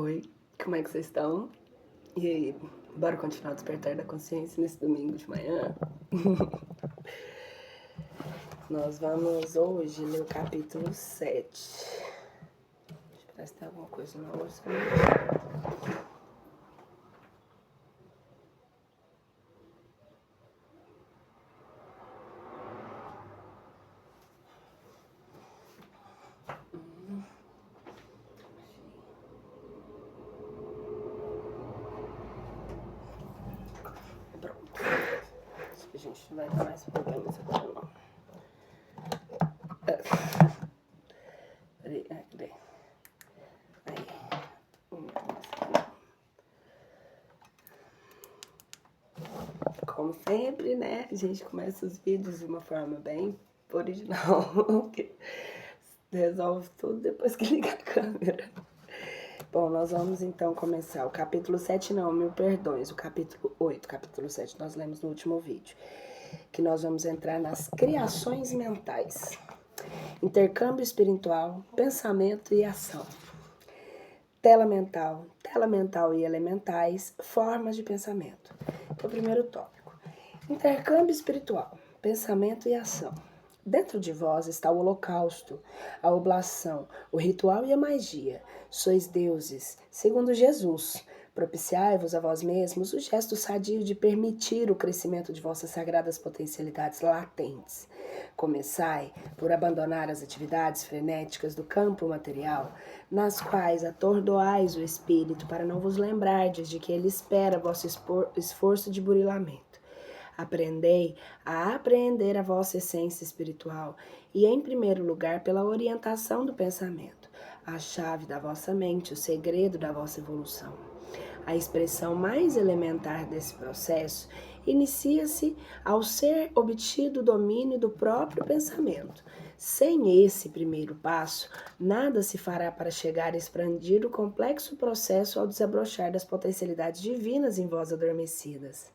Oi, como é que vocês estão? E aí, bora continuar o despertar da consciência nesse domingo de manhã? Nós vamos hoje ler o capítulo 7. Deixa eu ver se tem alguma coisa no orçamento. Pronto. Acho que a gente não vai dar mais problemas agora não. Peraí, cadê? Aí. Como sempre, né? A gente começa os vídeos de uma forma bem original, que resolve tudo depois que liga a câmera. Bom, nós vamos então começar o capítulo 7, não, mil perdões, o capítulo 8, capítulo 7, nós lemos no último vídeo, que nós vamos entrar nas criações mentais, intercâmbio espiritual, pensamento e ação, tela mental e elementais, formas de pensamento. O primeiro tópico, intercâmbio espiritual, pensamento e ação. Dentro de vós está o holocausto, a oblação, o ritual e a magia. Sois deuses, segundo Jesus. Propiciai-vos a vós mesmos o gesto sadio de permitir o crescimento de vossas sagradas potencialidades latentes. Começai por abandonar as atividades frenéticas do campo material, nas quais atordoais o espírito para não vos lembrardes de que ele espera vosso esforço de burilamento. Aprendei a apreender a vossa essência espiritual e, em primeiro lugar, pela orientação do pensamento, a chave da vossa mente, o segredo da vossa evolução. A expressão mais elementar desse processo inicia-se ao ser obtido o domínio do próprio pensamento. Sem esse primeiro passo, nada se fará para chegar a expandir o complexo processo ao desabrochar das potencialidades divinas em vós adormecidas.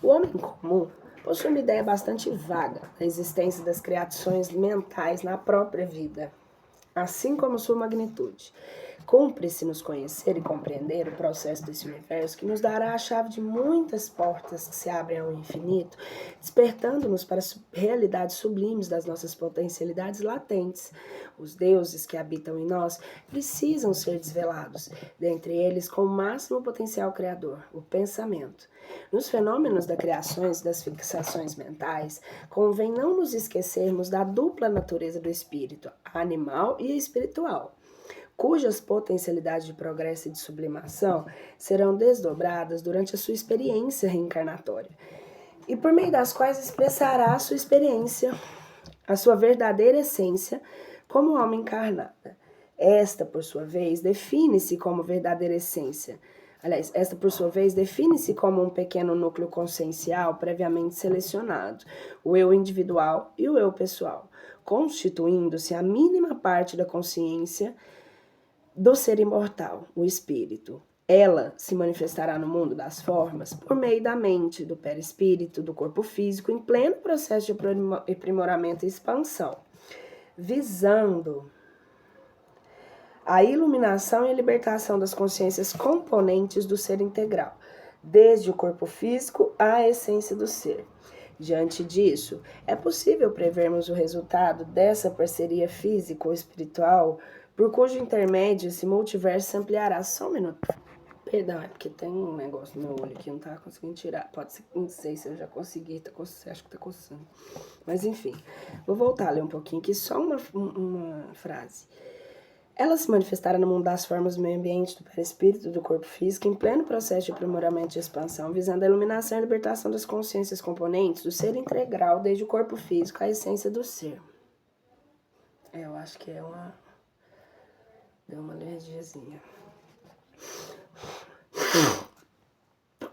O homem comum possui uma ideia bastante vaga da existência das criações mentais na própria vida, assim como sua magnitude. Cumpre-se nos conhecer e compreender o processo desse universo que nos dará a chave de muitas portas que se abrem ao infinito, despertando-nos para as realidades sublimes das nossas potencialidades latentes. Os deuses que habitam em nós precisam ser desvelados, dentre eles com o máximo potencial criador, o pensamento. Nos fenômenos das criações e das fixações mentais, convém não nos esquecermos da dupla natureza do espírito, a animal e a espiritual, cujas potencialidades de progresso e de sublimação serão desdobradas durante a sua experiência reencarnatória, e por meio das quais expressará a sua experiência, a sua verdadeira essência, como alma encarnada. Esta, por sua vez, define-se como verdadeira essência. Aliás, esta, por sua vez, define-se como um pequeno núcleo consciencial previamente selecionado, o eu individual e o eu pessoal, constituindo-se a mínima parte da consciência do ser imortal, o espírito. Ela se manifestará no mundo das formas por meio da mente, do perispírito, do corpo físico, em pleno processo de aprimoramento e expansão, visando a iluminação e a libertação das consciências componentes do ser integral, desde o corpo físico à essência do ser. Diante disso, é possível prevermos o resultado dessa parceria físico-espiritual, por cujo intermédio esse multiverso se ampliará. Só um minuto. Perdão, é porque tem um negócio no meu olho aqui, não tá conseguindo tirar. Pode ser, não sei se eu já consegui, acho que tá coçando. Mas enfim, vou voltar a ler um pouquinho aqui, só uma frase. Ela se manifestará no mundo das formas do meio ambiente, do perispírito, do corpo físico, em pleno processo de aprimoramento e expansão, visando a iluminação e a libertação das consciências componentes do ser integral, desde o corpo físico à essência do ser. Eu acho que deu uma alergiazinha.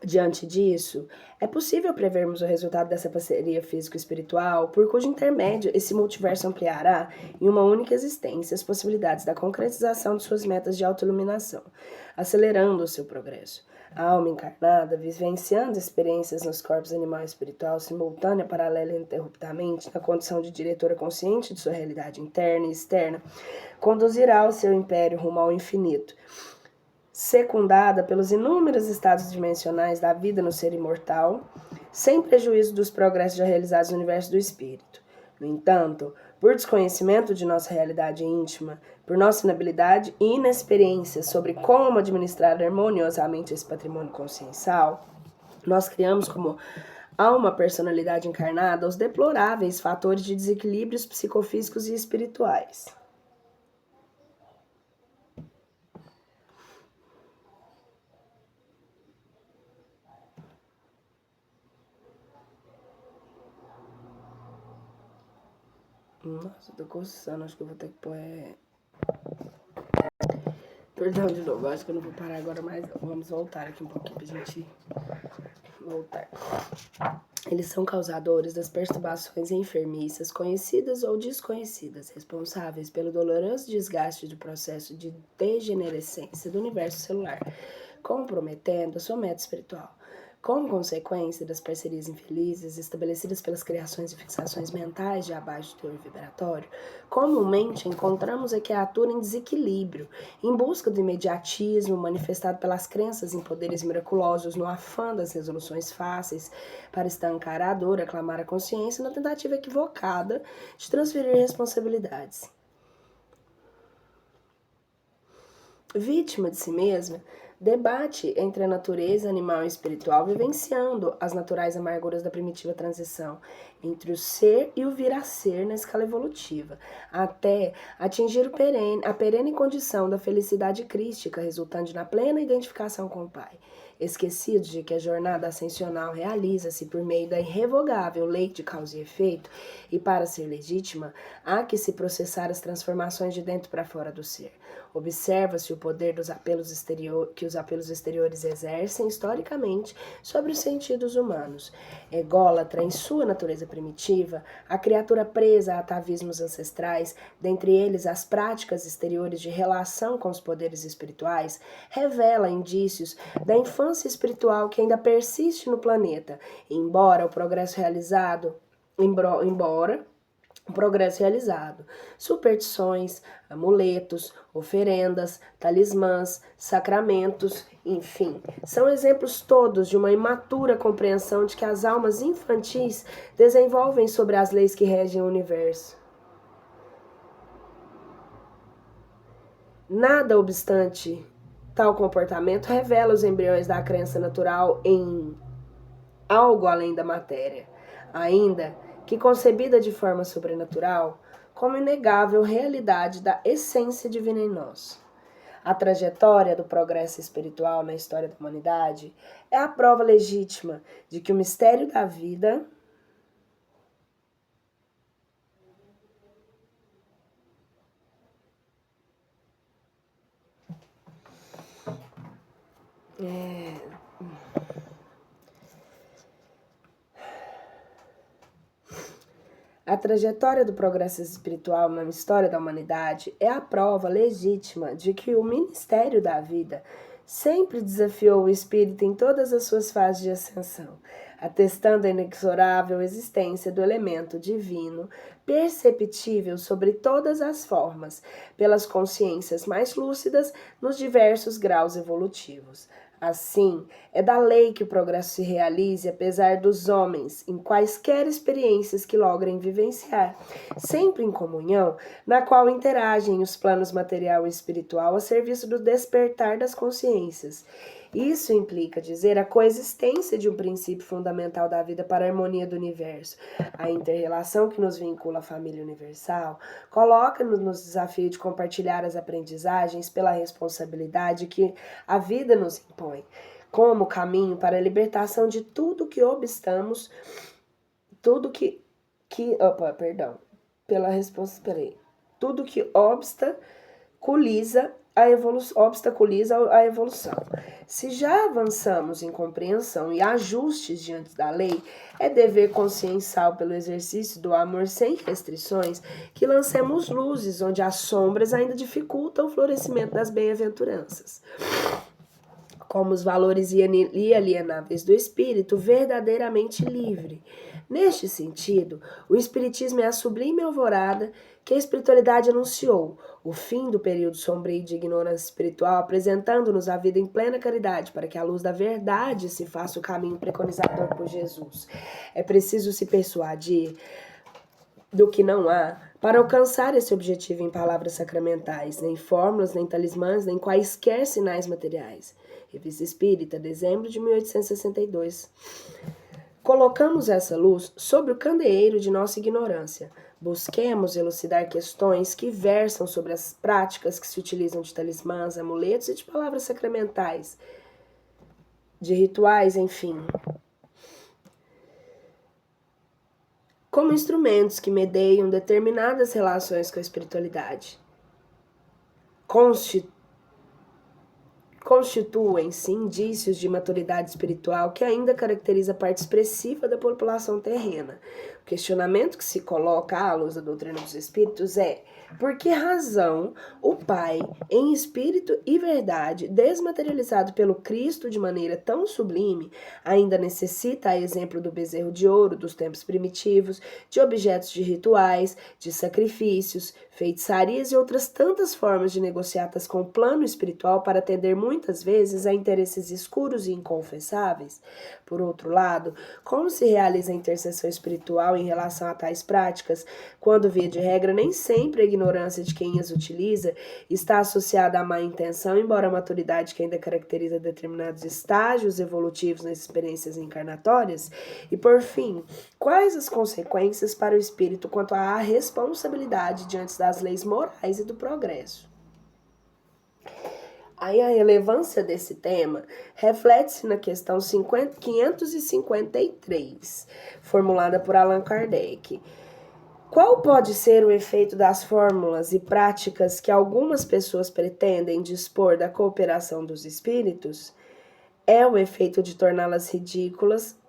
Diante disso, é possível prevermos o resultado dessa parceria físico-espiritual, por cujo intermédio esse multiverso ampliará em uma única existência as possibilidades da concretização de suas metas de autoiluminação, acelerando o seu progresso. A alma encarnada, vivenciando experiências nos corpos animal e espiritual, simultânea, paralela e ininterruptamente, na condição de diretora consciente de sua realidade interna e externa, conduzirá o seu império rumo ao infinito, secundada pelos inúmeros estados dimensionais da vida no ser imortal, sem prejuízo dos progressos já realizados no universo do espírito. No entanto, por desconhecimento de nossa realidade íntima, por nossa inabilidade e inexperiência sobre como administrar harmoniosamente esse patrimônio consciencial, nós criamos como alma personalidade encarnada os deploráveis fatores de desequilíbrios psicofísicos e espirituais. Nossa, tô coçando, acho que eu vou ter que pôr. Perdão de novo, acho que eu não vou parar agora mais. Vamos voltar aqui um pouquinho pra gente voltar. Eles são causadores das perturbações enfermiças, conhecidas ou desconhecidas, responsáveis pelo doloroso desgaste do processo de degenerescência do universo celular, comprometendo a sua meta espiritual. Como consequência das parcerias infelizes estabelecidas pelas criações e fixações mentais de abaixo teor vibratório, comumente encontramos a criatura em desequilíbrio, em busca do imediatismo manifestado pelas crenças em poderes miraculosos, no afã das resoluções fáceis, para estancar a dor, aclamar a consciência, na tentativa equivocada de transferir responsabilidades. Vítima de si mesma, debate entre a natureza animal e espiritual, vivenciando as naturais amarguras da primitiva transição entre o ser e o vir a ser na escala evolutiva, até atingir a perene condição da felicidade crística resultante na plena identificação com o Pai. Esquecidos de que a jornada ascensional realiza-se por meio da irrevogável lei de causa e efeito, e para ser legítima, há que se processar as transformações de dentro para fora do ser. Observa-se o poder dos apelos que os apelos exteriores exercem historicamente sobre os sentidos humanos. Ególatra em sua natureza primitiva, a criatura presa a atavismos ancestrais, dentre eles as práticas exteriores de relação com os poderes espirituais, revela indícios da infância espiritual que ainda persiste no planeta, embora o progresso realizado superstições, amuletos, oferendas, talismãs, sacramentos, enfim, são exemplos todos de uma imatura compreensão de que as almas infantis desenvolvem sobre as leis que regem o universo. Nada obstante, tal comportamento revela os embriões da crença natural em algo além da matéria, ainda que concebida de forma sobrenatural, como inegável realidade da essência divina em nós. A trajetória do progresso espiritual na história da humanidade é a prova legítima de que o mistério da vida A trajetória do progresso espiritual na história da humanidade é a prova legítima de que o ministério da vida sempre desafiou o espírito em todas as suas fases de ascensão, atestando a inexorável existência do elemento divino, perceptível sobre todas as formas, pelas consciências mais lúcidas nos diversos graus evolutivos. Assim, é da lei que o progresso se realize, apesar dos homens, em quaisquer experiências que logrem vivenciar, sempre em comunhão, na qual interagem os planos material e espiritual a serviço do despertar das consciências. Isso implica dizer a coexistência de um princípio fundamental da vida para a harmonia do universo. A inter-relação que nos vincula à família universal coloca-nos no desafio de compartilhar as aprendizagens pela responsabilidade que a vida nos impõe, como caminho para a libertação de tudo que obstamos, tudo que obstaculiza a evolução. Se já avançamos em compreensão e ajustes diante da lei, é dever consciencial pelo exercício do amor sem restrições que lancemos luzes onde as sombras ainda dificultam o florescimento das bem-aventuranças. como os valores inalienáveis do espírito, verdadeiramente livre. Neste sentido, o espiritismo é a sublime alvorada que a espiritualidade anunciou, o fim do período sombrio de ignorância espiritual, apresentando-nos a vida em plena caridade, para que a luz da verdade se faça o caminho preconizador por Jesus. É preciso se persuadir do que não há para alcançar esse objetivo em palavras sacramentais, nem fórmulas, nem talismãs, nem quaisquer sinais materiais. Revista Espírita, dezembro de 1862. Colocamos essa luz sobre o candeeiro de nossa ignorância. Busquemos elucidar questões que versam sobre as práticas que se utilizam de talismãs, amuletos e de palavras sacramentais, de rituais, enfim, como instrumentos que medeiam determinadas relações com a espiritualidade. Constituem-se indícios de maturidade espiritual que ainda caracteriza a parte expressiva da população terrena. O questionamento que se coloca à luz da doutrina dos espíritos é: por que razão o Pai, em espírito e verdade, desmaterializado pelo Cristo de maneira tão sublime, ainda necessita, a exemplo do bezerro de ouro dos tempos primitivos, de objetos de rituais, de sacrifícios, feitiçarias e outras tantas formas de negociatas com o plano espiritual para atender muitas vezes a interesses escuros e inconfessáveis? Por outro lado, como se realiza a intercessão espiritual em relação a tais práticas, quando, via de regra, nem sempre a ignorância de quem as utiliza está associada à má intenção, embora a maturidade que ainda caracteriza determinados estágios evolutivos nas experiências encarnatórias? E, por fim, quais as consequências para o espírito quanto à responsabilidade diante das leis morais e do progresso? Aí a relevância desse tema reflete-se na questão 553, formulada por Allan Kardec. Qual pode ser o efeito das fórmulas e práticas que algumas pessoas pretendem dispor da cooperação dos espíritos? É o efeito de torná-las ridículas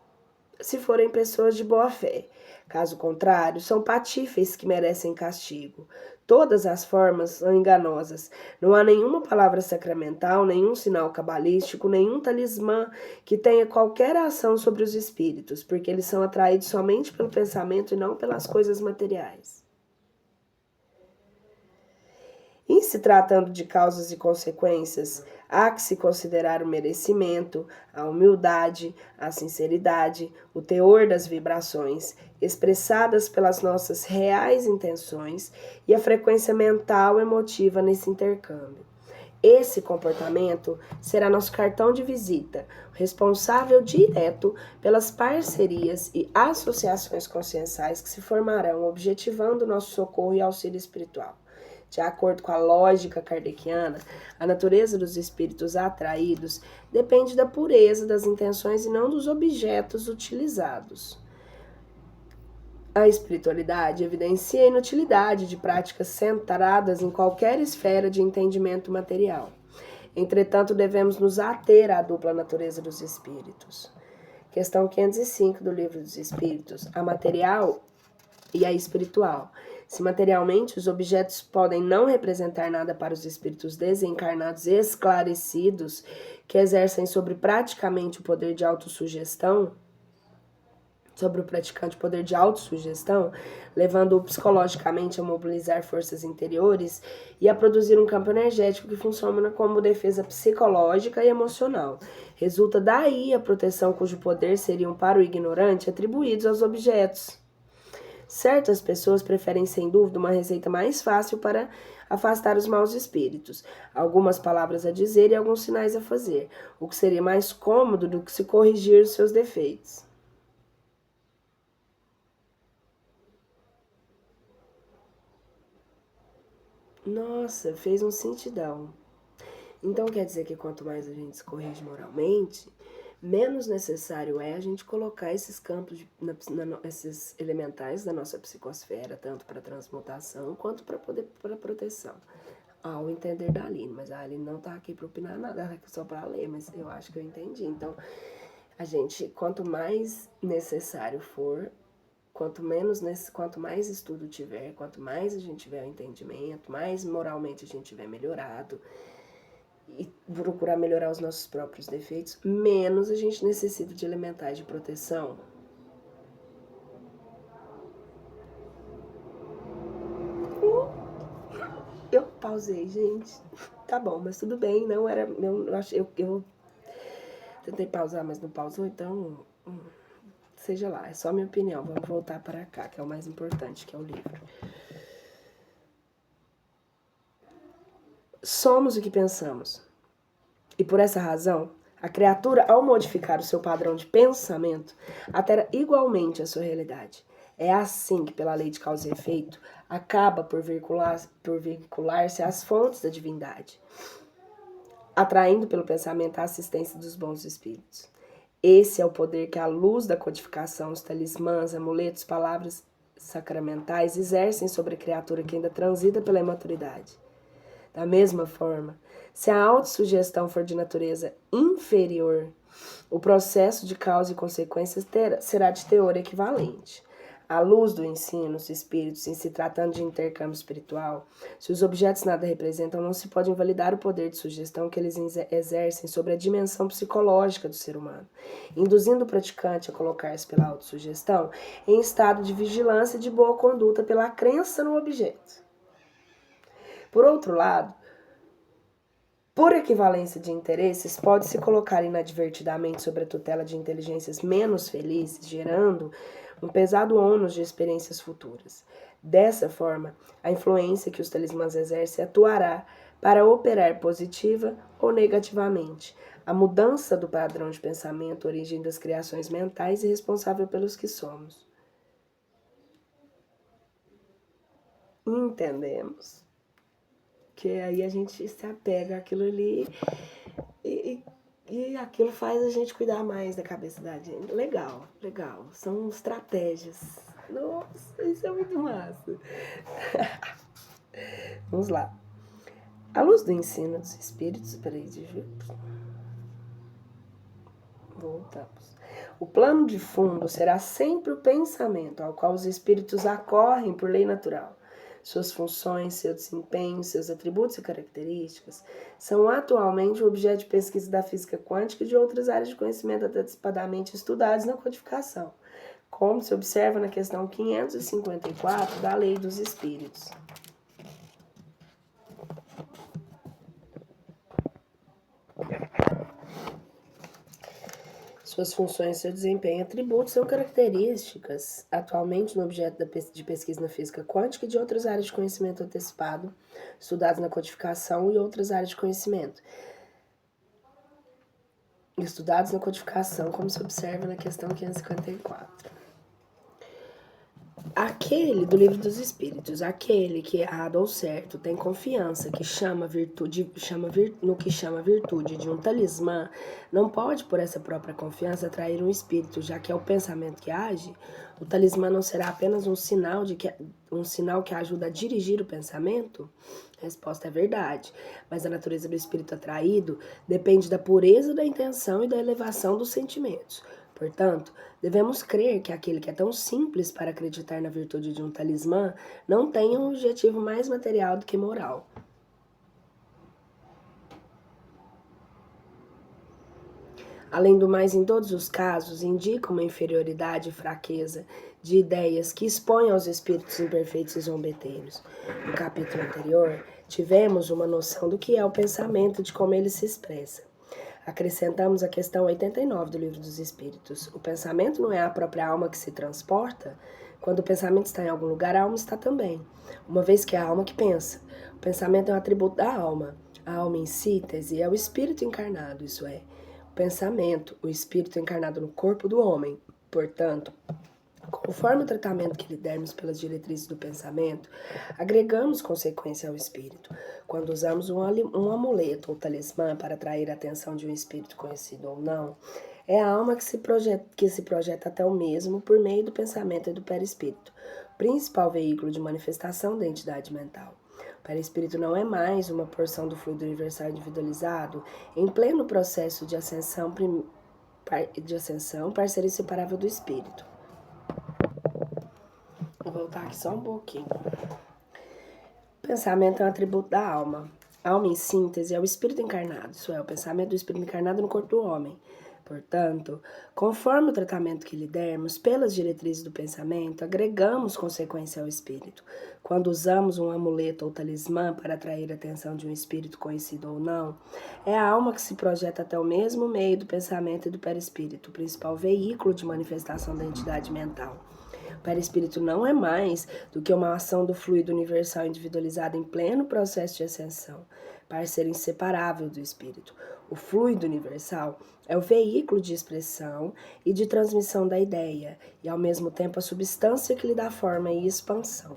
se forem pessoas de boa fé. Caso contrário, são patífeis que merecem castigo. Todas as formas são enganosas. Não há nenhuma palavra sacramental, nenhum sinal cabalístico, nenhum talismã que tenha qualquer ação sobre os espíritos, porque eles são atraídos somente pelo pensamento e não pelas coisas materiais. Em se tratando de causas e consequências, há que se considerar o merecimento, a humildade, a sinceridade, o teor das vibrações expressadas pelas nossas reais intenções e a frequência mental emotiva nesse intercâmbio. Esse comportamento será nosso cartão de visita, responsável direto pelas parcerias e associações conscienciais que se formarão objetivando nosso socorro e auxílio espiritual. De acordo com a lógica kardeciana, a natureza dos espíritos atraídos depende da pureza das intenções e não dos objetos utilizados. A espiritualidade evidencia a inutilidade de práticas centradas em qualquer esfera de entendimento material. Entretanto, devemos nos ater à dupla natureza dos espíritos. Questão 505 do Livro dos Espíritos, a material e a espiritual. Se materialmente os objetos podem não representar nada para os espíritos desencarnados esclarecidos, que exercem sobre praticamente o poder de autossugestão, sobre o praticante o poder de autossugestão, levando-o psicologicamente a mobilizar forças interiores e a produzir um campo energético que funciona como defesa psicológica e emocional. Resulta daí a proteção cujo poder seriam para o ignorante atribuídos aos objetos. Certas pessoas preferem, sem dúvida, uma receita mais fácil para afastar os maus espíritos, algumas palavras a dizer e alguns sinais a fazer, o que seria mais cômodo do que se corrigir os seus defeitos. Nossa, fez um sentidão. Então quer dizer que quanto mais a gente se corrige moralmente, menos necessário é a gente colocar esses campos, esses elementais da nossa psicosfera, tanto para transmutação quanto para proteção. Ao entender da Aline, mas a Aline não está aqui para opinar nada, ela é só para ler, mas eu acho que eu entendi. Então, a gente, quanto mais necessário for, quanto mais estudo tiver, quanto mais a gente tiver o entendimento, mais moralmente a gente tiver melhorado, e procurar melhorar os nossos próprios defeitos, menos a gente necessita de elementais de proteção. Eu pausei, gente. Tá bom, mas tudo bem, não era. Eu tentei pausar, mas não pausou, então. Seja lá, é só minha opinião. Vamos voltar para cá, que é o mais importante, que é o livro. Somos o que pensamos. E por essa razão, a criatura, ao modificar o seu padrão de pensamento, altera igualmente a sua realidade. É assim que, pela lei de causa e efeito, acaba por vincular-se às fontes da divindade, atraindo pelo pensamento a assistência dos bons espíritos. Esse é o poder que a luz da codificação, os talismãs, amuletos, palavras sacramentais exercem sobre a criatura que ainda transita pela imaturidade. Da mesma forma, se a autossugestão for de natureza inferior, o processo de causa e consequências será de teor equivalente. À luz do ensino, os espíritos, em se tratando de intercâmbio espiritual, se os objetos nada representam, não se pode invalidar o poder de sugestão que eles exercem sobre a dimensão psicológica do ser humano, induzindo o praticante a colocar-se pela autossugestão em estado de vigilância e de boa conduta pela crença no objeto. Por outro lado, por equivalência de interesses, pode-se colocar inadvertidamente sobre a tutela de inteligências menos felizes, gerando um pesado ônus de experiências futuras. Dessa forma, a influência que os talismãs exercem atuará para operar positiva ou negativamente a mudança do padrão de pensamento, origem das criações mentais e responsável pelos que somos. Entendemos? Que aí a gente se apega àquilo ali e aquilo faz a gente cuidar mais da cabeça da gente. Legal, legal. São estratégias. Nossa, isso é muito massa. Vamos lá. À luz do ensino dos espíritos, peraí, voltamos. O plano de fundo será sempre o pensamento ao qual os espíritos acorrem por lei natural. Suas funções, seu desempenho, seus atributos e características são atualmente o objeto de pesquisa da física quântica e de outras áreas de conhecimento antecipadamente estudados na codificação, como se observa na questão 554 da Lei dos Espíritos. Suas funções, seu desempenho, atributos são características atualmente no objeto de pesquisa na física quântica e de outras áreas de conhecimento antecipado, estudados na codificação e outras áreas de conhecimento. Estudados na codificação, como se observa na questão 554. Aquele do Livro dos Espíritos, aquele que errado ou certo tem confiança que no que chama virtude de um talismã, não pode por essa própria confiança atrair um espírito, já que é o pensamento que age. O talismã não será apenas um sinal que ajuda a dirigir o pensamento? A resposta é verdade, mas a natureza do espírito atraído depende da pureza da intenção e da elevação dos sentimentos. Portanto, devemos crer que aquele que é tão simples para acreditar na virtude de um talismã não tem um objetivo mais material do que moral. Além do mais, em todos os casos, indica uma inferioridade e fraqueza de ideias que expõem aos espíritos imperfeitos e zombeteiros. No capítulo anterior, tivemos uma noção do que é o pensamento e de como ele se expressa. Acrescentamos a questão 89 do Livro dos Espíritos. O pensamento não é a própria alma que se transporta? Quando o pensamento está em algum lugar, a alma está também, uma vez que é a alma que pensa. O pensamento é um atributo da alma. A alma em síntese é o espírito encarnado, isso é, o pensamento, o espírito encarnado no corpo do homem. Portanto, conforme o tratamento que lhe dermos pelas diretrizes do pensamento, agregamos consequência ao espírito. Quando usamos um amuleto ou talismã para atrair a atenção de um espírito conhecido ou não, é a alma que se projeta até o mesmo por meio do pensamento e do perispírito, principal veículo de manifestação da entidade mental. O perispírito não é mais uma porção do fluido universal individualizado em pleno processo de ascensão, parceria inseparável do espírito. Vou voltar aqui só um pouquinho. O pensamento é um atributo da alma. Alma em síntese é o espírito encarnado, isso é, o pensamento do espírito encarnado no corpo do homem. Portanto, conforme o tratamento que lhe dermos, pelas diretrizes do pensamento, agregamos consequência ao espírito. Quando usamos um amuleto ou talismã para atrair a atenção de um espírito conhecido ou não, é a alma que se projeta até o mesmo meio do pensamento e do perispírito, o principal veículo de manifestação da entidade mental. O perispírito não é mais do que uma ação do fluido universal individualizado em pleno processo de ascensão, parceiro inseparável do espírito. O fluido universal é o veículo de expressão e de transmissão da ideia, e ao mesmo tempo a substância que lhe dá forma e expansão.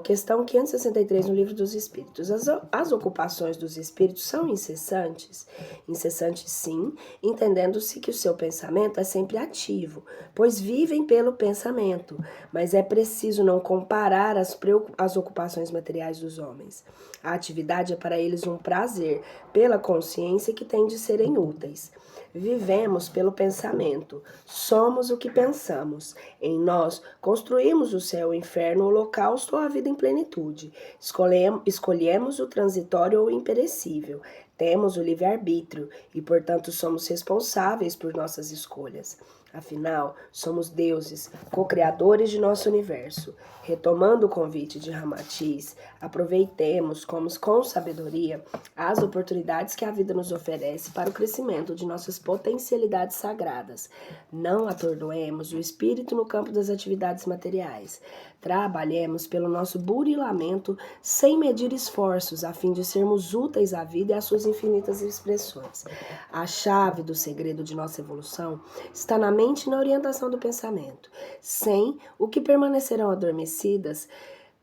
Questão 563 no Livro dos Espíritos. As ocupações dos espíritos são incessantes? Incessantes sim, entendendo-se que o seu pensamento é sempre ativo, pois vivem pelo pensamento, mas é preciso não comparar as ocupações materiais dos homens. A atividade é para eles um prazer, pela consciência que tem de serem úteis. Vivemos pelo pensamento, somos o que pensamos. Em nós construímos o céu, o inferno, o holocausto ou a vida em plenitude. Escolhemos o transitório ou o imperecível. Temos o livre-arbítrio e, portanto, somos responsáveis por nossas escolhas. Afinal, somos deuses, co-criadores de nosso universo. Retomando o convite de Ramatiz, aproveitemos com sabedoria as oportunidades que a vida nos oferece para o crescimento de nossas potencialidades sagradas. Não atordoemos o espírito no campo das atividades materiais. Trabalhemos pelo nosso burilamento sem medir esforços, a fim de sermos úteis à vida e às suas infinitas expressões. A chave do segredo de nossa evolução está na mente e na orientação do pensamento, sem o que permanecerão adormecidas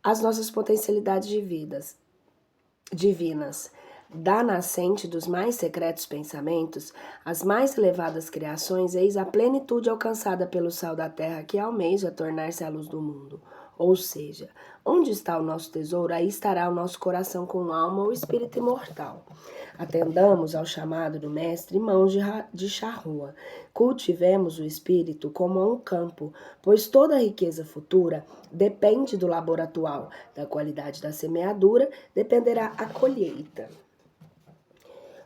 as nossas potencialidades divinas. Da nascente dos mais secretos pensamentos, as mais elevadas criações, eis a plenitude alcançada pelo sal da terra que almeja tornar-se a luz do mundo. Ou seja, onde está o nosso tesouro, aí estará o nosso coração com alma ou espírito imortal. Atendamos ao chamado do mestre mãos de charrua. Cultivemos o espírito como a um campo, pois toda a riqueza futura depende do labor atual. Da qualidade da semeadura dependerá a colheita.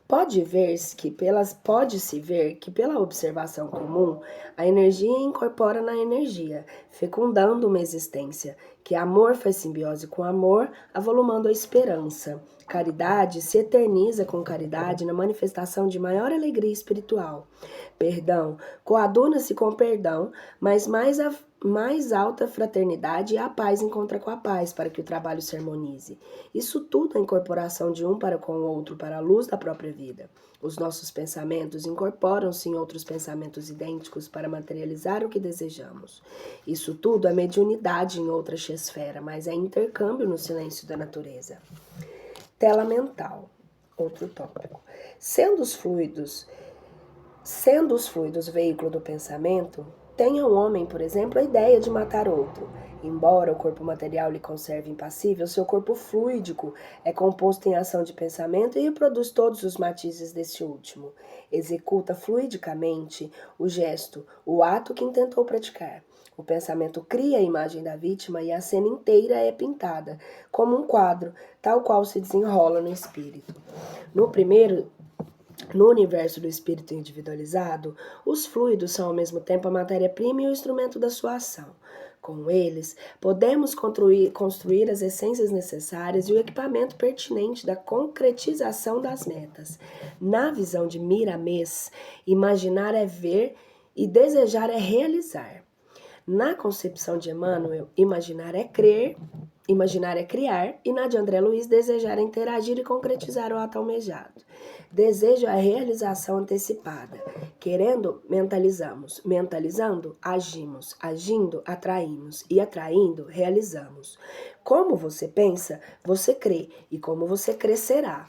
Pode-se ver que pela observação comum, a energia incorpora na energia, fecundando uma existência, que amor faz simbiose com amor, avolumando a esperança. Caridade se eterniza com caridade na manifestação de maior alegria espiritual. Perdão coaduna-se com perdão, mas mais alta fraternidade e a paz encontra com a paz, para que o trabalho se harmonize. Isso tudo é a incorporação de um para com o outro, para a luz da própria vida. Os nossos pensamentos incorporam-se em outros pensamentos idênticos para materializar o que desejamos. Isso tudo é mediunidade em outra esfera, mas é intercâmbio no silêncio da natureza. Tela mental, outro tópico. Sendo os fluidos veículo do pensamento, tenha o homem, por exemplo, a ideia de matar outro. Embora o corpo material lhe conserve impassível, seu corpo fluídico é composto em ação de pensamento e reproduz todos os matizes deste último. Executa fluidicamente o gesto, o ato que intentou praticar. O pensamento cria a imagem da vítima e a cena inteira é pintada, como um quadro, tal qual se desenrola no espírito. No universo do espírito individualizado, os fluidos são ao mesmo tempo a matéria-prima e o instrumento da sua ação. Com eles, podemos construir as essências necessárias e o equipamento pertinente da concretização das metas. Na visão de Miramês, imaginar é ver e desejar é realizar. Na concepção de Emmanuel, imaginar é criar, e na de André Luiz, desejar é interagir e concretizar o ato almejado. Desejo é a realização antecipada. Querendo, mentalizamos. Mentalizando, agimos. Agindo, atraímos. E atraindo, realizamos. Como você pensa, você crê. E como você crescerá.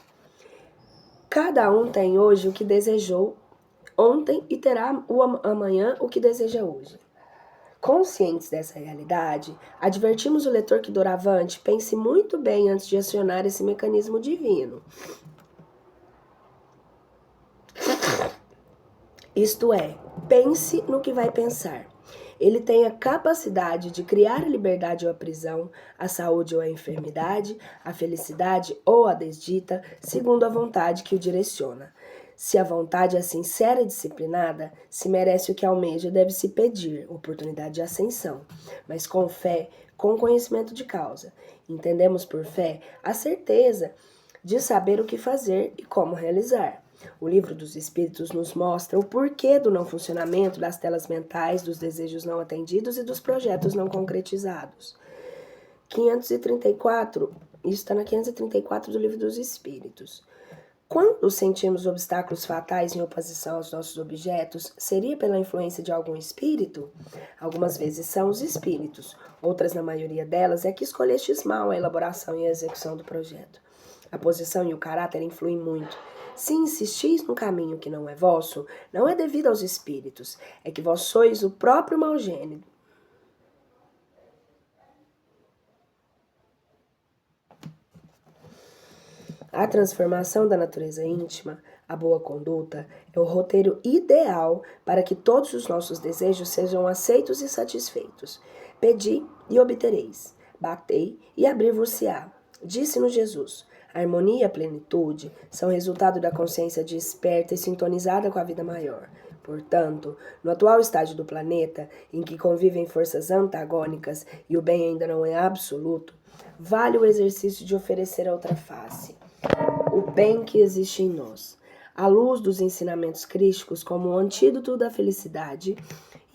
Cada um tem hoje o que desejou ontem e terá amanhã o que deseja hoje. Conscientes dessa realidade, advertimos o leitor que doravante pense muito bem antes de acionar esse mecanismo divino. Isto é, pense no que vai pensar. ele tem a capacidade de criar a liberdade ou a prisão, a saúde ou a enfermidade, a felicidade ou a desdita, segundo a vontade que o direciona. Se a vontade é sincera e disciplinada, se merece o que almeja, deve-se pedir oportunidade de ascensão, mas com fé, com conhecimento de causa. Entendemos por fé a certeza de saber o que fazer e como realizar. O Livro dos Espíritos nos mostra o porquê do não funcionamento das telas mentais, dos desejos não atendidos e dos projetos não concretizados. 534, isso está na 534 do Livro dos Espíritos. Quando sentimos obstáculos fatais em oposição aos nossos objetos, seria pela influência de algum espírito? Algumas vezes são os espíritos, outras, na maioria delas, é que escolhestes mal a elaboração e a execução do projeto. A posição e o caráter influem muito. Se insistis no caminho que não é vosso, não é devido aos espíritos, é que vós sois o próprio mau gênio. A transformação da natureza íntima, a boa conduta, é o roteiro ideal para que todos os nossos desejos sejam aceitos e satisfeitos. Pedi e obtereis, batei e abrir-vos-se-á. Disse-nos Jesus. A harmonia e a plenitude são resultado da consciência desperta e sintonizada com a vida maior. Portanto, no atual estágio do planeta, em que convivem forças antagônicas e o bem ainda não é absoluto, vale o exercício de oferecer a outra face, o bem que existe em nós, à luz dos ensinamentos crísticos como o antídoto da felicidade,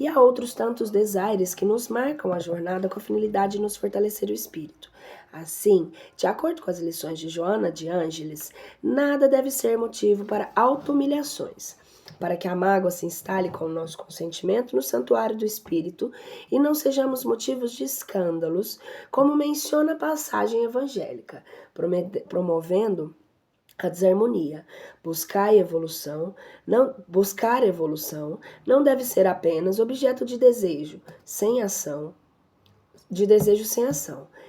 e a outros tantos desaires que nos marcam a jornada com a finalidade de nos fortalecer o espírito. Assim, de acordo com as lições de Joana de Ângeles, nada deve ser motivo para auto-humilhações, para que a mágoa se instale com o nosso consentimento no santuário do espírito e não sejamos motivos de escândalos, como menciona a passagem evangélica, promovendo a desarmonia. Buscar evolução não deve ser apenas objeto de desejo sem ação.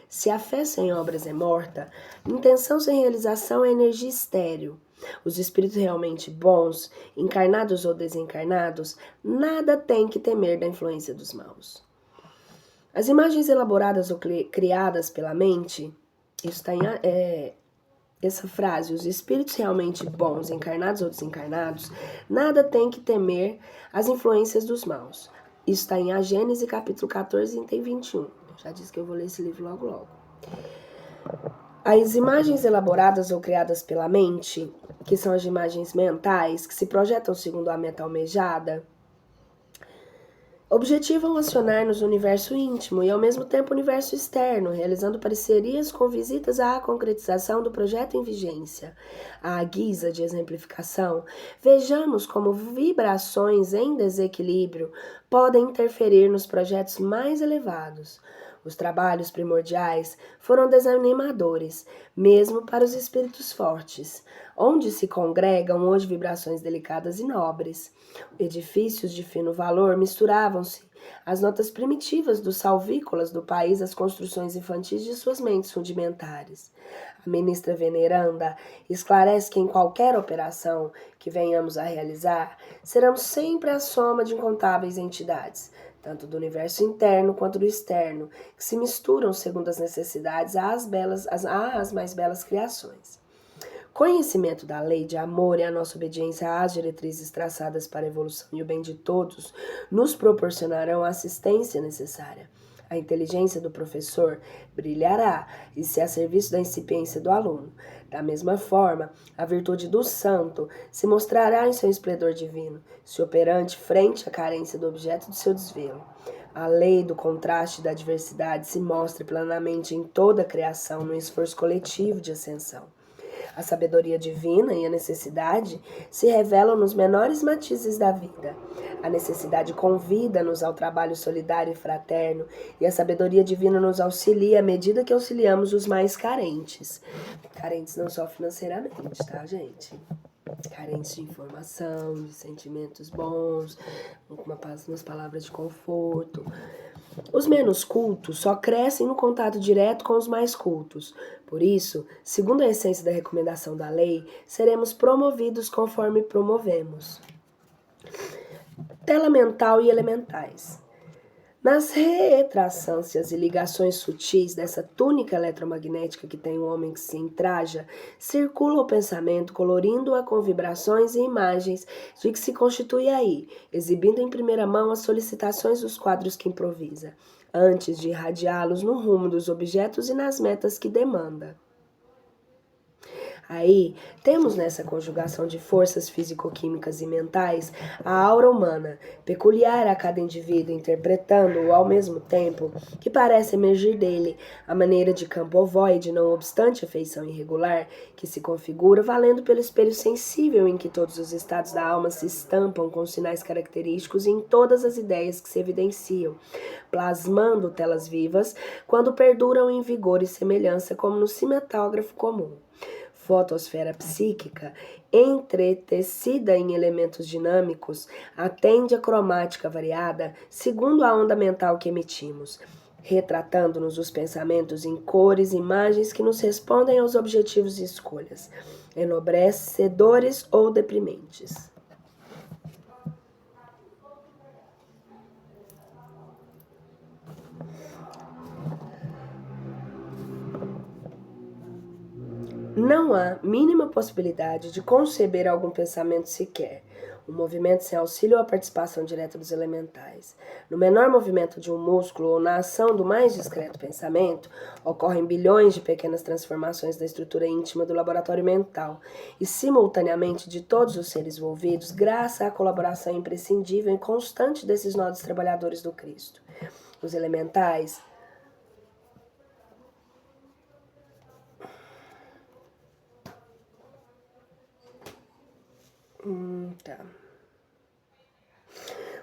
Se a fé sem obras é morta, intenção sem realização é energia estéril. Os espíritos realmente bons, encarnados ou desencarnados, nada têm que temer da influência dos maus. As imagens elaboradas ou criadas pela mente, isso está essa frase, os espíritos realmente bons, encarnados ou desencarnados, nada têm que temer as influências dos maus. Isso está em A Gênese, capítulo 14, item 21. Eu já disse que eu vou ler esse livro logo. As imagens elaboradas ou criadas pela mente, que são as imagens mentais, que se projetam segundo a meta almejada, objetivam acionar-nos o universo íntimo e, ao mesmo tempo, o universo externo, realizando parcerias com visitas à concretização do projeto em vigência. À guisa de exemplificação, vejamos como vibrações em desequilíbrio podem interferir nos projetos mais elevados. Os trabalhos primordiais foram desanimadores, mesmo para os espíritos fortes, onde se congregam hoje vibrações delicadas e nobres. Edifícios de fino valor misturavam-se às notas primitivas dos salvícolas do país às construções infantis de suas mentes rudimentares. A ministra veneranda esclarece que em qualquer operação que venhamos a realizar, seremos sempre a soma de incontáveis entidades, tanto do universo interno quanto do externo, que se misturam segundo as necessidades às mais belas criações. Conhecimento da lei de amor e a nossa obediência às diretrizes traçadas para a evolução e o bem de todos nos proporcionarão a assistência necessária. A inteligência do professor brilhará e se a serviço da incipiência do aluno. Da mesma forma, a virtude do santo se mostrará em seu esplendor divino, se operante frente à carência do objeto de seu desvelo. A lei do contraste e da diversidade se mostra plenamente em toda a criação no esforço coletivo de ascensão. A sabedoria divina e a necessidade se revelam nos menores matizes da vida. A necessidade convida-nos ao trabalho solidário e fraterno, e a sabedoria divina nos auxilia à medida que auxiliamos os mais carentes. Carentes não só financeiramente, tá, gente? Carentes de informação, de sentimentos bons, umas palavras de conforto. Os menos cultos só crescem no contato direto com os mais cultos. Por isso, segundo a essência da recomendação da lei, seremos promovidos conforme promovemos. Tela mental e elementais. Nas retransâncias e ligações sutis dessa túnica eletromagnética que tem o homem que se entraja, circula o pensamento, colorindo-a com vibrações e imagens de que se constitui aí, exibindo em primeira mão as solicitações dos quadros que improvisa, antes de irradiá-los no rumo dos objetos e nas metas que demanda. Aí, temos nessa conjugação de forças físico-químicas e mentais a aura humana, peculiar a cada indivíduo, interpretando-o ao mesmo tempo que parece emergir dele, a maneira de campo ovoide, não obstante a feição irregular, que se configura valendo pelo espelho sensível em que todos os estados da alma se estampam com sinais característicos em todas as ideias que se evidenciam, plasmando telas vivas quando perduram em vigor e semelhança como no cinemágrafo comum. Fotosfera psíquica, entretecida em elementos dinâmicos, atende a cromática variada segundo a onda mental que emitimos, retratando-nos os pensamentos em cores e imagens que nos respondem aos objetivos e escolhas, enobrecedores ou deprimentes. Não há mínima possibilidade de conceber algum pensamento sequer, um movimento sem auxílio ou a participação direta dos elementais. No menor movimento de um músculo ou na ação do mais discreto pensamento, ocorrem bilhões de pequenas transformações da estrutura íntima do laboratório mental e, simultaneamente, de todos os seres envolvidos, graças à colaboração imprescindível e constante desses nodos trabalhadores do Cristo. Os elementais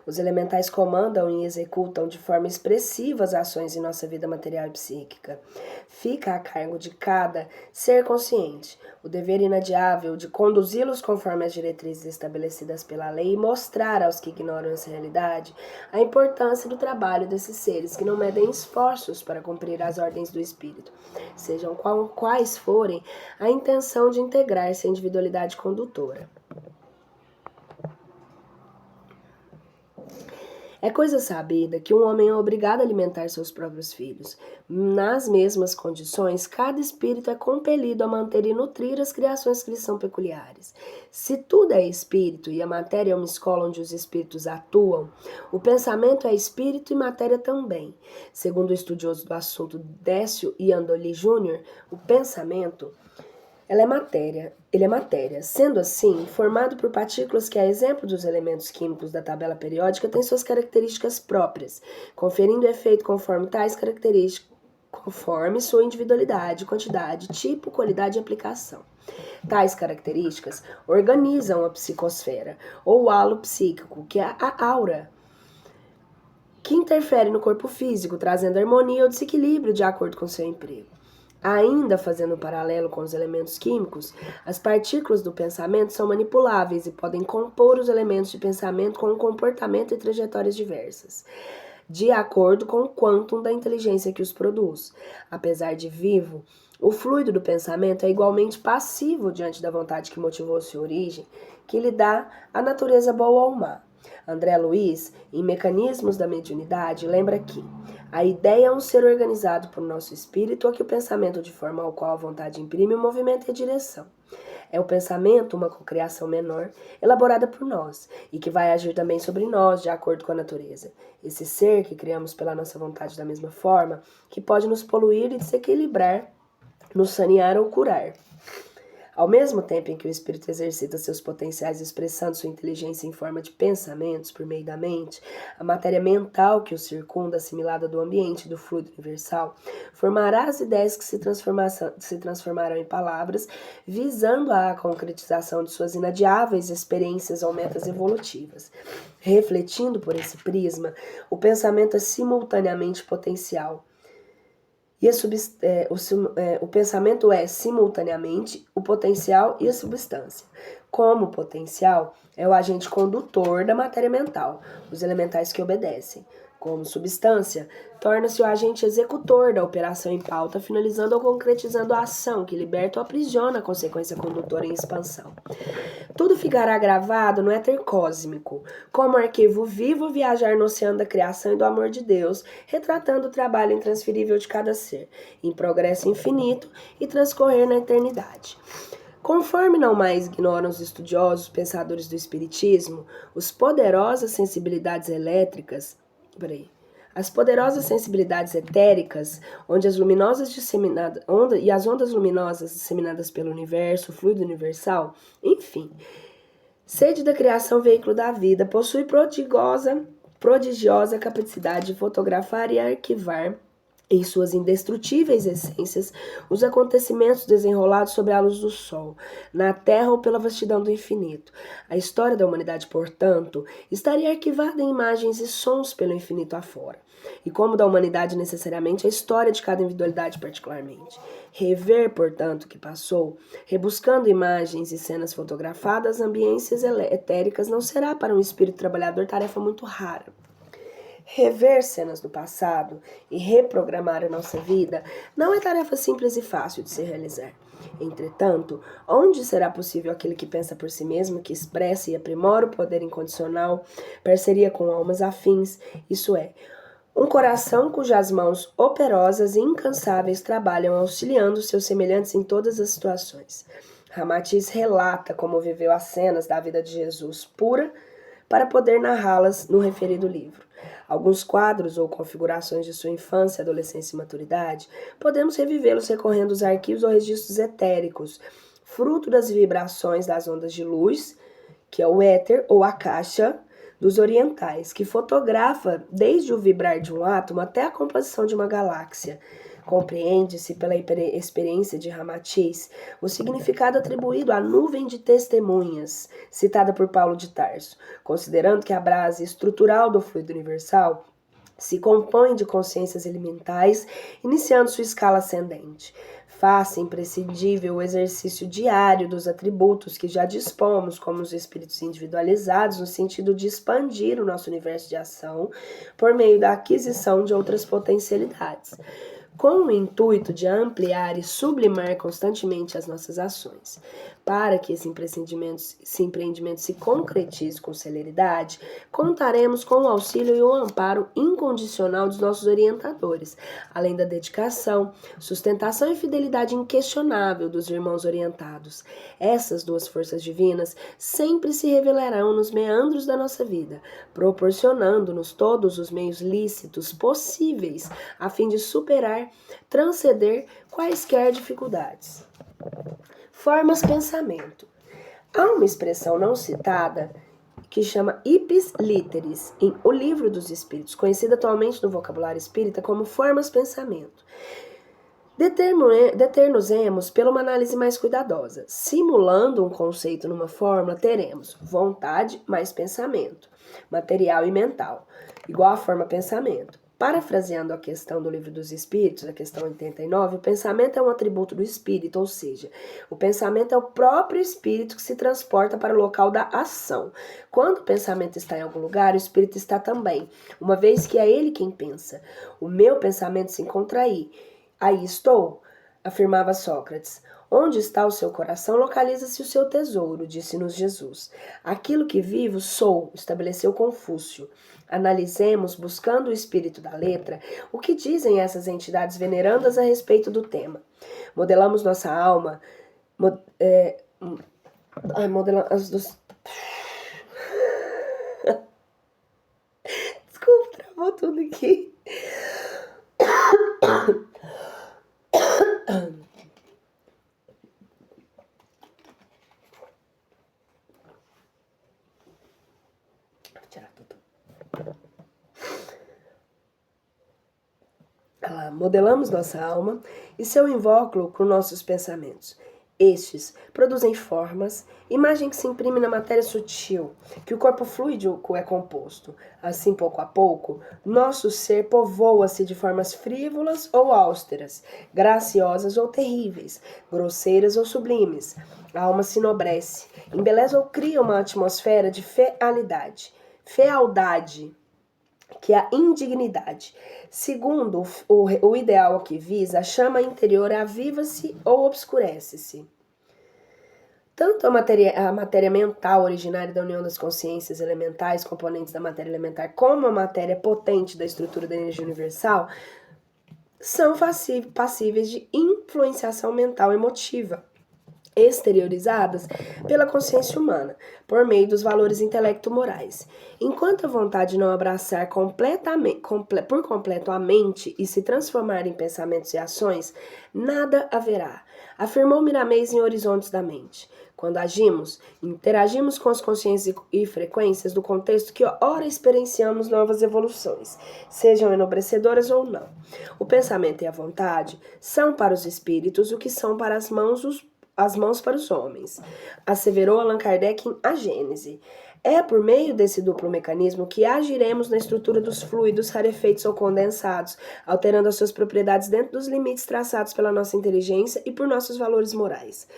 Os elementais comandam e executam de forma expressiva as ações em nossa vida material e psíquica. Fica a cargo de cada ser consciente o dever inadiável de conduzi-los conforme as diretrizes estabelecidas pela lei e mostrar aos que ignoram essa realidade a importância do trabalho desses seres que não medem esforços para cumprir as ordens do espírito, sejam quais forem a intenção de integrar-se à individualidade condutora. É coisa sabida que um homem é obrigado a alimentar seus próprios filhos. Nas mesmas condições, cada espírito é compelido a manter e nutrir as criações que lhe são peculiares. Se tudo é espírito e a matéria é uma escola onde os espíritos atuam, o pensamento é espírito e matéria também. Segundo o estudioso do assunto Décio Iandoli Jr., o pensamento ele é matéria. Sendo assim, formado por partículas que, a exemplo dos elementos químicos da tabela periódica, têm suas características próprias, conferindo efeito conforme tais características, conforme sua individualidade, quantidade, tipo, qualidade e aplicação. Tais características organizam a psicosfera, ou o halo psíquico, que é a aura, que interfere no corpo físico, trazendo harmonia ou desequilíbrio de acordo com seu emprego. Ainda fazendo um paralelo com os elementos químicos, as partículas do pensamento são manipuláveis e podem compor os elementos de pensamento com um comportamento e trajetórias diversas, de acordo com o quantum da inteligência que os produz. Apesar de vivo, o fluido do pensamento é igualmente passivo diante da vontade que motivou sua origem, que lhe dá a natureza boa ou má. André Luiz, em Mecanismos da Mediunidade, lembra que a ideia é um ser organizado por nosso espírito ou que o pensamento de forma ao qual a vontade imprime o movimento e a direção. É o pensamento uma cocriação menor, elaborada por nós, e que vai agir também sobre nós, de acordo com a natureza. Esse ser que criamos pela nossa vontade da mesma forma, que pode nos poluir e desequilibrar, nos sanear ou curar. Ao mesmo tempo em que o espírito exercita seus potenciais expressando sua inteligência em forma de pensamentos por meio da mente, a matéria mental que o circunda, assimilada do ambiente do fluido universal, formará as ideias que se transformarão em palavras, visando a concretização de suas inadiáveis experiências ou metas evolutivas. Refletindo por esse prisma, o pensamento é simultaneamente potencial. E o pensamento é, simultaneamente, o potencial e a substância. Como potencial, é o agente condutor da matéria mental, os elementais que obedecem. Como substância, torna-se o agente executor da operação em pauta, finalizando ou concretizando a ação que liberta ou aprisiona a consequência condutora em expansão. Tudo ficará gravado no éter cósmico, como arquivo vivo viajar no oceano da criação e do amor de Deus, retratando o trabalho intransferível de cada ser, em progresso infinito e transcorrer na eternidade. Conforme não mais ignoram os estudiosos, pensadores do espiritismo, as poderosas sensibilidades etéricas, onde as luminosas disseminadas, e as ondas luminosas disseminadas pelo universo, o fluido universal, enfim, sede da criação, veículo da vida, possui prodigiosa capacidade de fotografar e arquivar em suas indestrutíveis essências, os acontecimentos desenrolados sobre a luz do sol, na terra ou pela vastidão do infinito. A história da humanidade, portanto, estaria arquivada em imagens e sons pelo infinito afora. E como da humanidade necessariamente, a história de cada individualidade particularmente. Rever, portanto, o que passou, rebuscando imagens e cenas fotografadas, ambiências etéricas, não será para um espírito trabalhador tarefa muito rara. Rever cenas do passado e reprogramar a nossa vida não é tarefa simples e fácil de se realizar. Entretanto, onde será possível aquele que pensa por si mesmo, que expressa e aprimora o poder incondicional, parceria com almas afins, isso é, um coração cujas mãos operosas e incansáveis trabalham auxiliando seus semelhantes em todas as situações. Ramatiz relata como viveu as cenas da vida de Jesus pura para poder narrá-las no referido livro. Alguns quadros ou configurações de sua infância, adolescência e maturidade, podemos revivê-los recorrendo aos arquivos ou registros etéricos, fruto das vibrações das ondas de luz, que é o éter ou a caixa dos orientais, que fotografa desde o vibrar de um átomo até a composição de uma galáxia. Compreende-se pela experiência de Ramatiz o significado atribuído à nuvem de testemunhas, citada por Paulo de Tarso, considerando que a base estrutural do fluido universal se compõe de consciências elementais, iniciando sua escala ascendente. Faça imprescindível o exercício diário dos atributos que já dispomos como os espíritos individualizados, no sentido de expandir o nosso universo de ação por meio da aquisição de outras potencialidades, com o intuito de ampliar e sublimar constantemente as nossas ações. Para que esse empreendimento se concretize com celeridade, contaremos com o auxílio e o amparo incondicional dos nossos orientadores, além da dedicação, sustentação e fidelidade inquestionável dos irmãos orientados. Essas duas forças divinas sempre se revelarão nos meandros da nossa vida, proporcionando-nos todos os meios lícitos possíveis a fim de superar, transcender quaisquer dificuldades. Formas pensamento. Há uma expressão não citada que chama ipsis literis, em O Livro dos Espíritos, conhecida atualmente no vocabulário espírita como formas pensamento. Deter-nos-emos pela uma análise mais cuidadosa. Simulando um conceito numa fórmula, teremos vontade mais pensamento, material e mental, igual a forma pensamento. Parafraseando a questão do Livro dos Espíritos, a questão 89, o pensamento é um atributo do espírito, ou seja, o pensamento é o próprio espírito que se transporta para o local da ação. Quando o pensamento está em algum lugar, o espírito está também, uma vez que é ele quem pensa. O meu pensamento se encontra aí. Aí estou, afirmava Sócrates. Onde está o seu coração, localiza-se o seu tesouro, disse-nos Jesus. Aquilo que vivo, sou, estabeleceu Confúcio. Analisemos, buscando o espírito da letra, o que dizem essas entidades venerandas a respeito do tema. Modelamos nossa alma, Desculpa, travou tudo aqui. Vou tirar tudo. Modelamos nossa alma e seu invólucro com nossos pensamentos. Estes produzem formas, imagem que se imprime na matéria sutil, que o corpo fluídico é composto. Assim, pouco a pouco, nosso ser povoa-se de formas frívolas ou austeras, graciosas ou terríveis, grosseiras ou sublimes. A alma se enobrece, embeleza ou cria uma atmosfera de fealdade, que é a indignidade. Segundo, o ideal aqui visa, a chama interior aviva-se ou obscurece-se. Tanto a matéria mental originária da união das consciências elementais, componentes da matéria elementar, como a matéria potente da estrutura da energia universal, são passíveis de influenciação mental emotiva, exteriorizadas pela consciência humana, por meio dos valores intelecto-morais. Enquanto a vontade não abraçar por completo a mente e se transformar em pensamentos e ações, nada haverá, afirmou Miramês em Horizontes da Mente. Quando agimos, interagimos com as consciências e frequências do contexto que ora experienciamos novas evoluções, sejam enobrecedoras ou não. O pensamento e a vontade são para os espíritos o que são para as mãos para os homens, asseverou Allan Kardec em A Gênese. É por meio desse duplo mecanismo que agiremos na estrutura dos fluidos rarefeitos ou condensados, alterando as suas propriedades dentro dos limites traçados pela nossa inteligência e por nossos valores morais.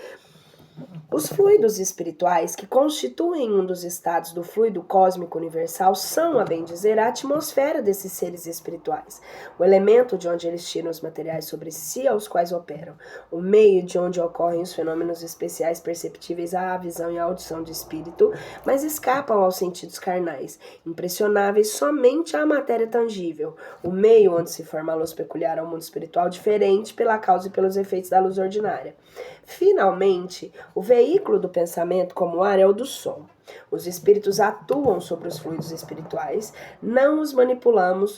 Os fluidos espirituais, que constituem um dos estados do fluido cósmico universal, são, a bem dizer, a atmosfera desses seres espirituais, o elemento de onde eles tiram os materiais sobre si aos quais operam, o meio de onde ocorrem os fenômenos especiais perceptíveis à visão e à audição do espírito, mas escapam aos sentidos carnais, impressionáveis somente à matéria tangível, o meio onde se forma a luz peculiar ao mundo espiritual diferente pela causa e pelos efeitos da luz ordinária. Finalmente, o veículo do pensamento como ar é o do som. Os espíritos atuam sobre os fluidos espirituais, não os manipulando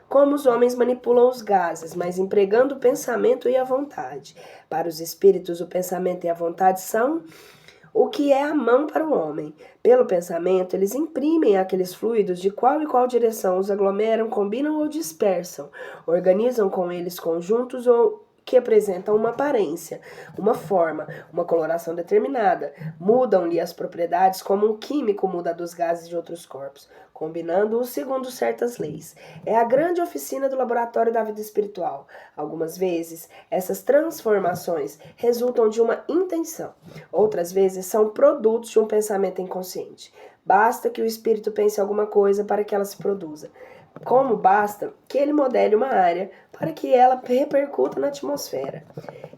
como os homens manipulam os gases, mas empregando o pensamento e a vontade. Para os espíritos, o pensamento e a vontade são o que é a mão para o homem. Pelo pensamento, eles imprimem aqueles fluidos de qual e qual direção os aglomeram, combinam ou dispersam, organizam com eles conjuntos ou que apresentam uma aparência, uma forma, uma coloração determinada, mudam-lhe as propriedades como um químico muda dos gases de outros corpos, combinando-os segundo certas leis. É a grande oficina do laboratório da vida espiritual. Algumas vezes, essas transformações resultam de uma intenção, outras vezes são produtos de um pensamento inconsciente. Basta que o espírito pense alguma coisa para que ela se produza. Como basta que ele modele uma área para que ela repercuta na atmosfera.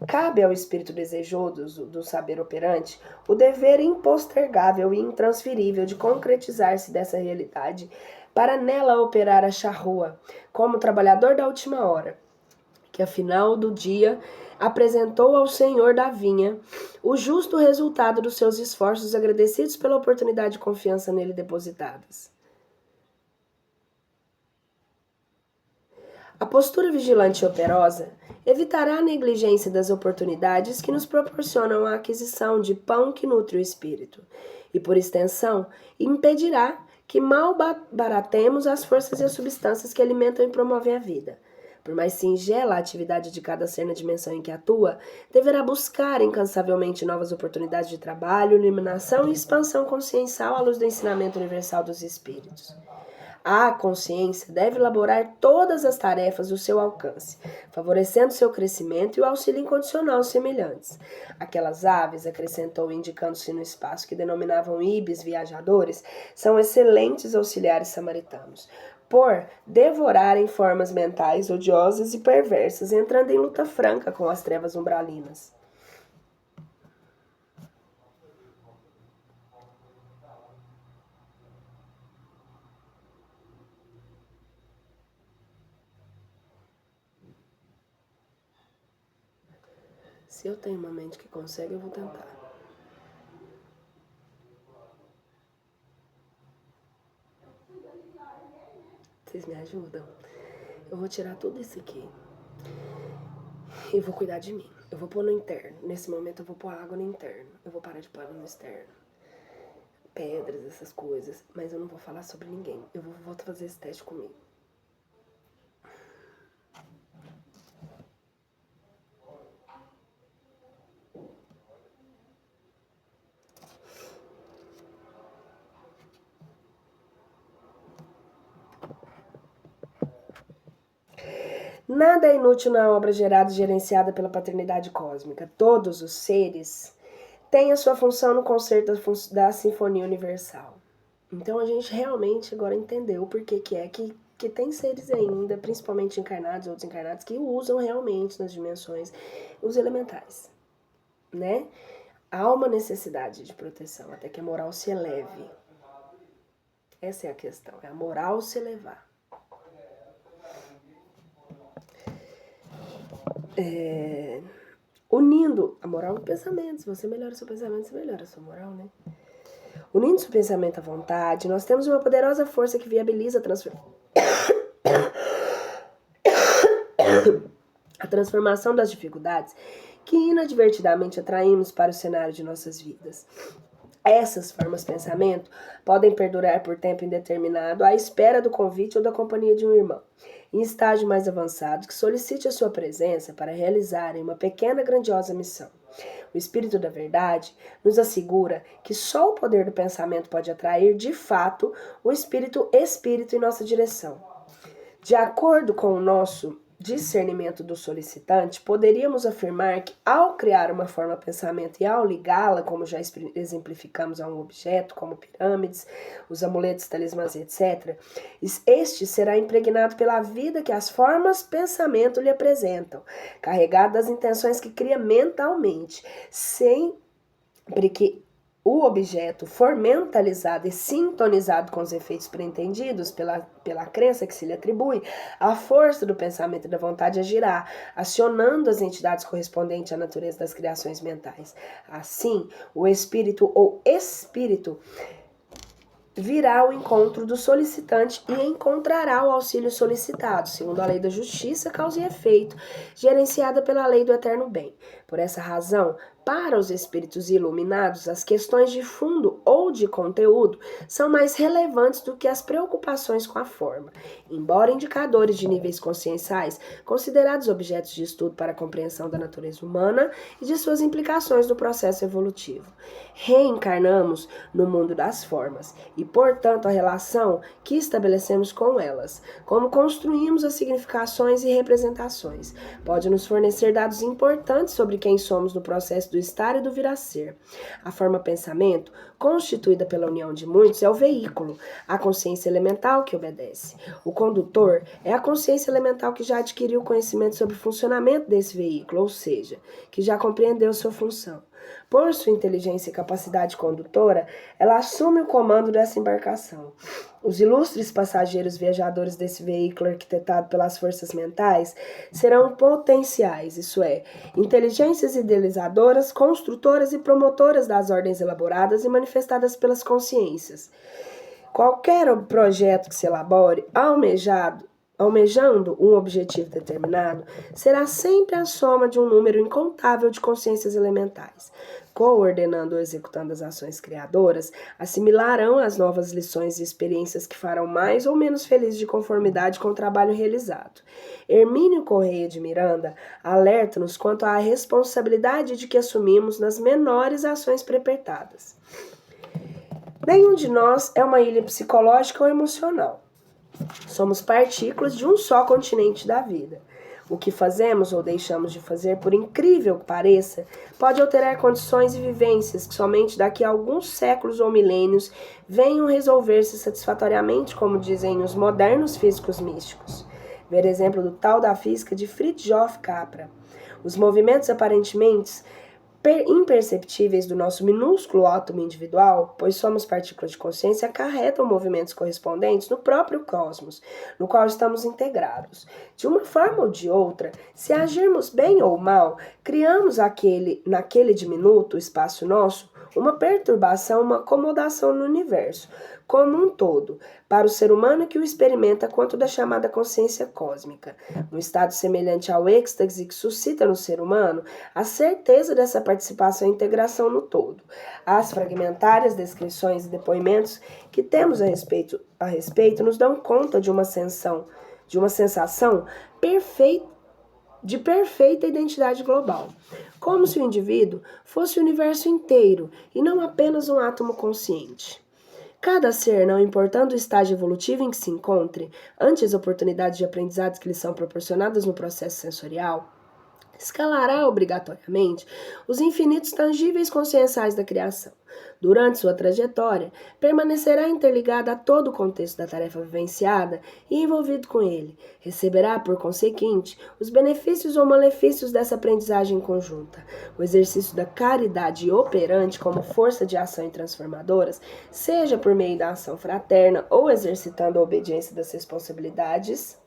Cabe ao espírito desejoso do saber operante o dever impostergável e intransferível de concretizar-se dessa realidade para nela operar a charrua, como trabalhador da última hora, que afinal do dia apresentou ao Senhor da vinha o justo resultado dos seus esforços, agradecidos pela oportunidade de confiança nele depositadas. A postura vigilante e operosa evitará a negligência das oportunidades que nos proporcionam a aquisição de pão que nutre o espírito, e, por extensão, impedirá que mal baratemos as forças e as substâncias que alimentam e promovem a vida. Por mais singela a atividade de cada ser na dimensão em que atua, deverá buscar incansavelmente novas oportunidades de trabalho, iluminação e expansão consciencial à luz do ensinamento universal dos espíritos. A consciência deve elaborar todas as tarefas do seu alcance, favorecendo seu crescimento e o auxílio incondicional aos semelhantes. Aquelas aves, acrescentou indicando-se no espaço que denominavam ibis viajadores, são excelentes auxiliares samaritanos, por devorarem formas mentais odiosas e perversas, entrando em luta franca com as trevas umbralinas. Se eu tenho uma mente que consegue, eu vou tentar. Vocês me ajudam? Eu vou tirar tudo isso aqui e vou cuidar de mim. Eu vou pôr no interno. Nesse momento eu vou pôr água no interno. Eu vou parar de pôr no externo. Pedras, essas coisas. Mas eu não vou falar sobre ninguém. Eu vou fazer esse teste comigo. Nada é inútil na obra gerada e gerenciada pela paternidade cósmica. Todos os seres têm a sua função no concerto da Sinfonia Universal. Então a gente realmente agora entendeu por que que tem seres ainda, principalmente encarnados ou desencarnados, que usam realmente nas dimensões os elementais, né? Há uma necessidade de proteção, até que a moral se eleve. Essa é a questão, é a moral se elevar. Unindo a moral no pensamento. Se você melhora o seu pensamento, você melhora a sua moral, né? Unindo seu pensamento à vontade, nós temos uma poderosa força que viabiliza a transformação das dificuldades que inadvertidamente atraímos para o cenário de nossas vidas. Essas formas de pensamento podem perdurar por tempo indeterminado à espera do convite ou da companhia de um irmão, em estágio mais avançado, que solicite a sua presença para realizarem uma pequena grandiosa missão. O Espírito da Verdade nos assegura que só o poder do pensamento pode atrair, de fato, o Espírito em nossa direção. De acordo com o nosso discernimento do solicitante, poderíamos afirmar que, ao criar uma forma de pensamento e ao ligá-la, como já exemplificamos, a um objeto, como pirâmides, os amuletos, talismãs, etc., este será impregnado pela vida que as formas de pensamento lhe apresentam, carregado das intenções que cria mentalmente, sempre que o objeto for mentalizado e sintonizado com os efeitos preentendidos pela crença que se lhe atribui, a força do pensamento e da vontade agirá, acionando as entidades correspondentes à natureza das criações mentais. Assim, o espírito ou espírito virá ao encontro do solicitante e encontrará o auxílio solicitado, segundo a lei da justiça, causa e efeito, gerenciada pela lei do eterno bem. Por essa razão, para os espíritos iluminados, as questões de fundo ou de conteúdo são mais relevantes do que as preocupações com a forma. Embora indicadores de níveis conscienciais, considerados objetos de estudo para a compreensão da natureza humana e de suas implicações no processo evolutivo. Reencarnamos no mundo das formas e, portanto, a relação que estabelecemos com elas, como construímos as significações e representações, pode nos fornecer dados importantes sobre quem somos no processo do estar e do vir a ser. A forma pensamento, constituída pela união de muitos, é o veículo, a consciência elemental que obedece. O condutor é a consciência elemental que já adquiriu conhecimento sobre o funcionamento desse veículo, ou seja, que já compreendeu sua função. Por sua inteligência e capacidade condutora, ela assume o comando dessa embarcação. Os ilustres passageiros viajadores desse veículo arquitetado pelas forças mentais serão potenciais, isso é, inteligências idealizadoras, construtoras e promotoras das ordens elaboradas e manifestadas pelas consciências. Qualquer projeto que se elabore, almejando um objetivo determinado, será sempre a soma de um número incontável de consciências elementais. Coordenando ou executando as ações criadoras, assimilarão as novas lições e experiências que farão mais ou menos felizes de conformidade com o trabalho realizado. Hermínio Correia de Miranda alerta-nos quanto à responsabilidade de que assumimos nas menores ações perpetradas. Nenhum de nós é uma ilha psicológica ou emocional. Somos partículas de um só continente da vida. O que fazemos ou deixamos de fazer, por incrível que pareça, pode alterar condições e vivências que somente daqui a alguns séculos ou milênios venham resolver-se satisfatoriamente, como dizem os modernos físicos místicos. Ver exemplo do tal da física de Fritjof Capra. Os movimentos aparentemente imperceptíveis do nosso minúsculo átomo individual, pois somos partículas de consciência, acarretam movimentos correspondentes no próprio cosmos, no qual estamos integrados. De uma forma ou de outra, se agirmos bem ou mal, criamos naquele diminuto espaço nosso uma perturbação, uma acomodação no universo, como um todo, para o ser humano que o experimenta quanto da chamada consciência cósmica. Um estado semelhante ao êxtase que suscita no ser humano a certeza dessa participação e integração no todo. As fragmentárias descrições e depoimentos que temos a respeito nos dão conta de uma sensação de perfeita identidade global, como se o indivíduo fosse o universo inteiro e não apenas um átomo consciente. Cada ser, não importando o estágio evolutivo em que se encontre, ante as oportunidades de aprendizado que lhe são proporcionadas no processo sensorial, escalará obrigatoriamente os infinitos tangíveis conscienciais da criação. Durante sua trajetória, permanecerá interligada a todo o contexto da tarefa vivenciada e envolvido com ele. Receberá, por conseguinte, os benefícios ou malefícios dessa aprendizagem conjunta. O exercício da caridade operante como força de ação e transformadoras, seja por meio da ação fraterna ou exercitando a obediência das responsabilidades,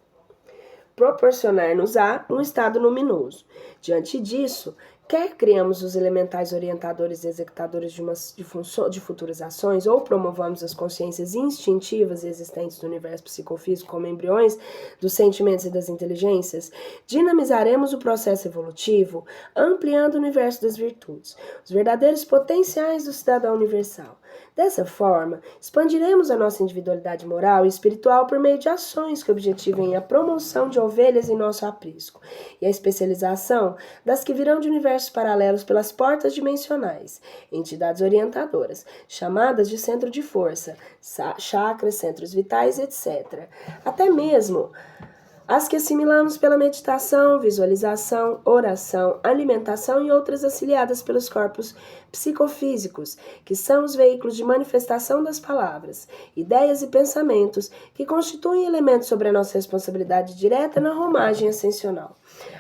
proporcionar-nos-á um estado luminoso. Diante disso, quer criamos os elementais orientadores e executadores de futuras ações, ou promovamos as consciências instintivas existentes do universo psicofísico como embriões dos sentimentos e das inteligências, dinamizaremos o processo evolutivo, ampliando o universo das virtudes, os verdadeiros potenciais do cidadão universal. Dessa forma, expandiremos a nossa individualidade moral e espiritual por meio de ações que objetivem a promoção de ovelhas em nosso aprisco e a especialização das que virão de universos paralelos pelas portas dimensionais, entidades orientadoras, chamadas de centro de força, chakras, centros vitais, etc. Até mesmo as que assimilamos pela meditação, visualização, oração, alimentação e outras auxiliadas pelos corpos psicofísicos, que são os veículos de manifestação das palavras, ideias e pensamentos que constituem elementos sobre a nossa responsabilidade direta na romagem ascensional.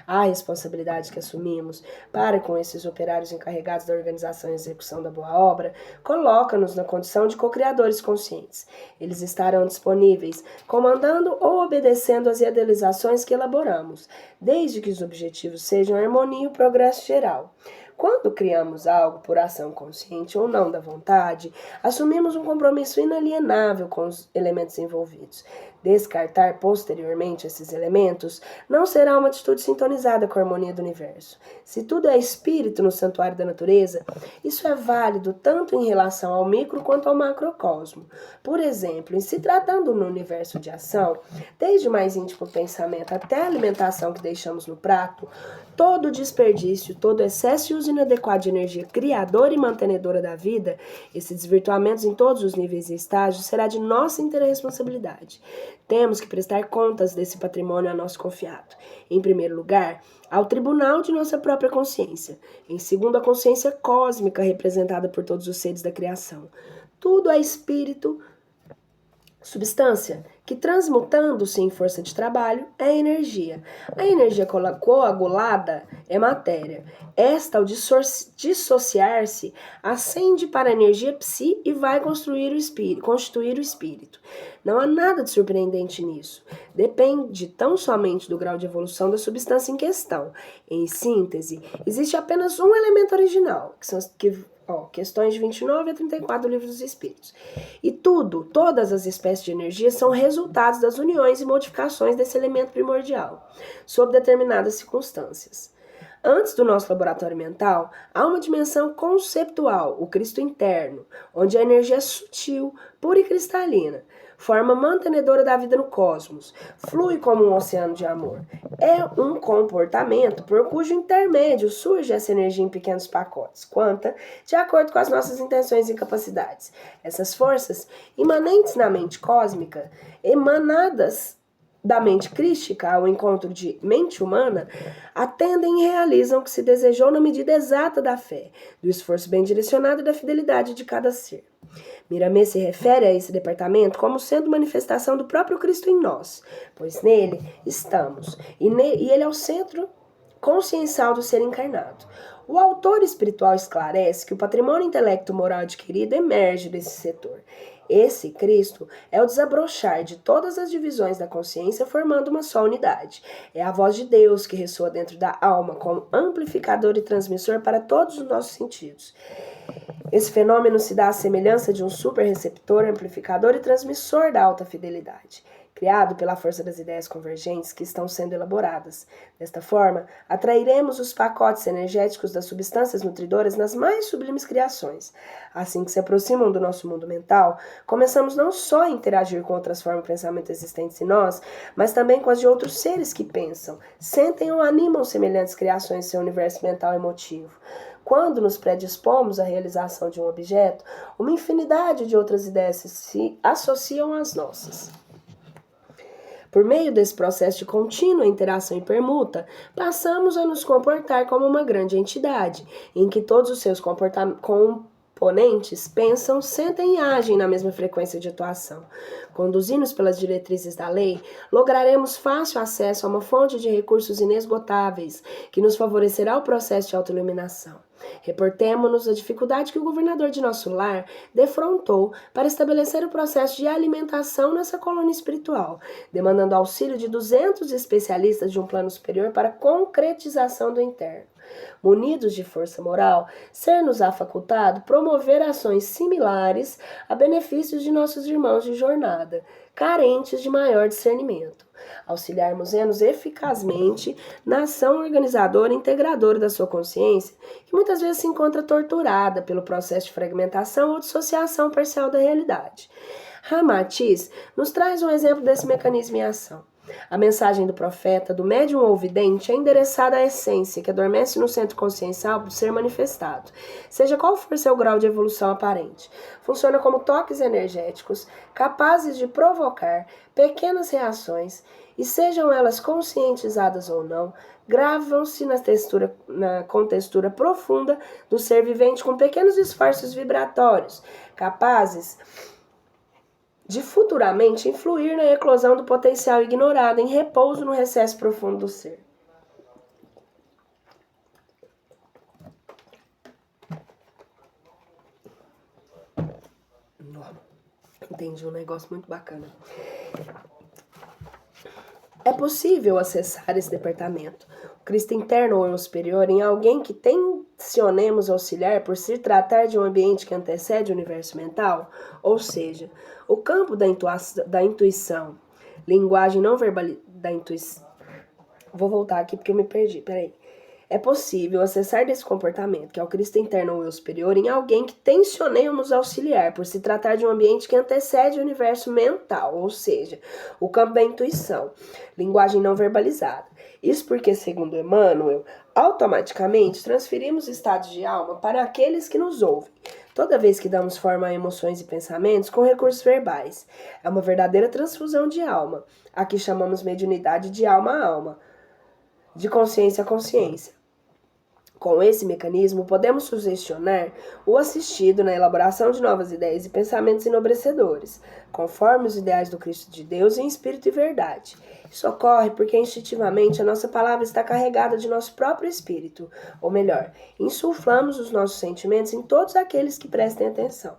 A responsabilidade que assumimos para com esses operários encarregados da organização e execução da boa obra coloca-nos na condição de co-criadores conscientes. Eles estarão disponíveis, comandando ou obedecendo às idealizações que elaboramos, desde que os objetivos sejam a harmonia e o progresso geral. Quando criamos algo por ação consciente ou não da vontade, assumimos um compromisso inalienável com os elementos envolvidos. Descartar posteriormente esses elementos não será uma atitude sintonizada com a harmonia do universo. Se tudo é espírito no santuário da natureza, isso é válido tanto em relação ao micro quanto ao macrocosmo. Por exemplo, em se tratando no universo de ação, desde o mais íntimo pensamento até a alimentação que deixamos no prato, todo desperdício, todo excesso e uso inadequado de energia criadora e mantenedora da vida, esses desvirtuamentos em todos os níveis e estágios, será de nossa inteira responsabilidade. Temos que prestar contas desse patrimônio a nosso confiado. Em primeiro lugar, ao tribunal de nossa própria consciência. Em segundo, a consciência cósmica representada por todos os seres da criação. Tudo é espírito, substância, que transmutando-se em força de trabalho é energia. A energia coagulada é matéria. Esta, ao dissociar-se, ascende para a energia psi e vai constituir o espírito. Não há nada de surpreendente nisso. Depende tão somente do grau de evolução da substância em questão. Em síntese, existe apenas um elemento original, que são questões de 29 a 34 do Livro dos Espíritos. E todas as espécies de energia são resultados das uniões e modificações desse elemento primordial, sob determinadas circunstâncias. Antes do nosso laboratório mental, há uma dimensão conceptual, o Cristo interno, onde a energia é sutil, pura e cristalina, forma mantenedora da vida no cosmos, flui como um oceano de amor. É um comportamento por cujo intermédio surge essa energia em pequenos pacotes, quanta, de acordo com as nossas intenções e capacidades. Essas forças, imanentes na mente cósmica, emanadas da mente crística ao encontro de mente humana, atendem e realizam o que se desejou na medida exata da fé, do esforço bem direcionado e da fidelidade de cada ser. Miramê se refere a esse departamento como sendo manifestação do próprio Cristo em nós, pois nele estamos, e ele é o centro consciencial do ser encarnado. O autor espiritual esclarece que o patrimônio intelecto-moral adquirido emerge desse setor. Esse Cristo é o desabrochar de todas as divisões da consciência formando uma só unidade. É a voz de Deus que ressoa dentro da alma como amplificador e transmissor para todos os nossos sentidos. Esse fenômeno se dá à semelhança de um superreceptor, amplificador e transmissor da alta fidelidade, criado pela força das ideias convergentes que estão sendo elaboradas. Desta forma, atrairemos os pacotes energéticos das substâncias nutridoras nas mais sublimes criações. Assim que se aproximam do nosso mundo mental, começamos não só a interagir com outras formas de pensamento existentes em nós, mas também com as de outros seres que pensam, sentem ou animam semelhantes criações em seu universo mental e emotivo. Quando nos predispomos à realização de um objeto, uma infinidade de outras ideias se associam às nossas. Por meio desse processo de contínua interação e permuta, passamos a nos comportar como uma grande entidade, em que todos os seus componentes pensam, sentem e agem na mesma frequência de atuação. Conduzidos pelas diretrizes da lei, lograremos fácil acesso a uma fonte de recursos inesgotáveis, que nos favorecerá o processo de autoiluminação. Reportemo-nos a dificuldade que o governador de nosso lar defrontou para estabelecer o processo de alimentação nessa colônia espiritual, demandando auxílio de 200 especialistas de um plano superior para a concretização do interno. Munidos de força moral, ser-nos-á facultado promover ações similares a benefícios de nossos irmãos de jornada, carentes de maior discernimento. Auxiliarmos-nos eficazmente na ação organizadora e integradora da sua consciência, que muitas vezes se encontra torturada pelo processo de fragmentação ou dissociação parcial da realidade. Ramatiz nos traz um exemplo desse mecanismo em ação. A mensagem do profeta, do médium ou vidente, é endereçada à essência que adormece no centro consciencial do ser manifestado, seja qual for seu grau de evolução aparente. Funciona como toques energéticos capazes de provocar pequenas reações e, sejam elas conscientizadas ou não, gravam-se com textura profunda do ser vivente com pequenos esforços vibratórios, capazes de futuramente influir na eclosão do potencial ignorado em repouso no recesso profundo do ser. Entendi um negócio muito bacana. É possível acessar esse departamento, o Cristo interno ou superior, em alguém que tensionemos auxiliar por se tratar de um ambiente que antecede o universo mental, ou seja, o campo da intuição, linguagem não verbal da intuição. Vou voltar aqui porque eu me perdi, peraí. É possível acessar desse comportamento, que é o Cristo interno ou eu superior, em alguém que tensionemos auxiliar, por se tratar de um ambiente que antecede o universo mental, ou seja, o campo da intuição, linguagem não verbalizada. Isso porque, segundo Emmanuel, automaticamente transferimos estados de alma para aqueles que nos ouvem, toda vez que damos forma a emoções e pensamentos com recursos verbais. É uma verdadeira transfusão de alma. Aqui chamamos mediunidade de alma a alma, de consciência a consciência. Com esse mecanismo, podemos sugestionar o assistido na elaboração de novas ideias e pensamentos enobrecedores, conforme os ideais do Cristo de Deus em espírito e verdade. Isso ocorre porque instintivamente a nossa palavra está carregada de nosso próprio espírito, ou melhor, insuflamos os nossos sentimentos em todos aqueles que prestem atenção.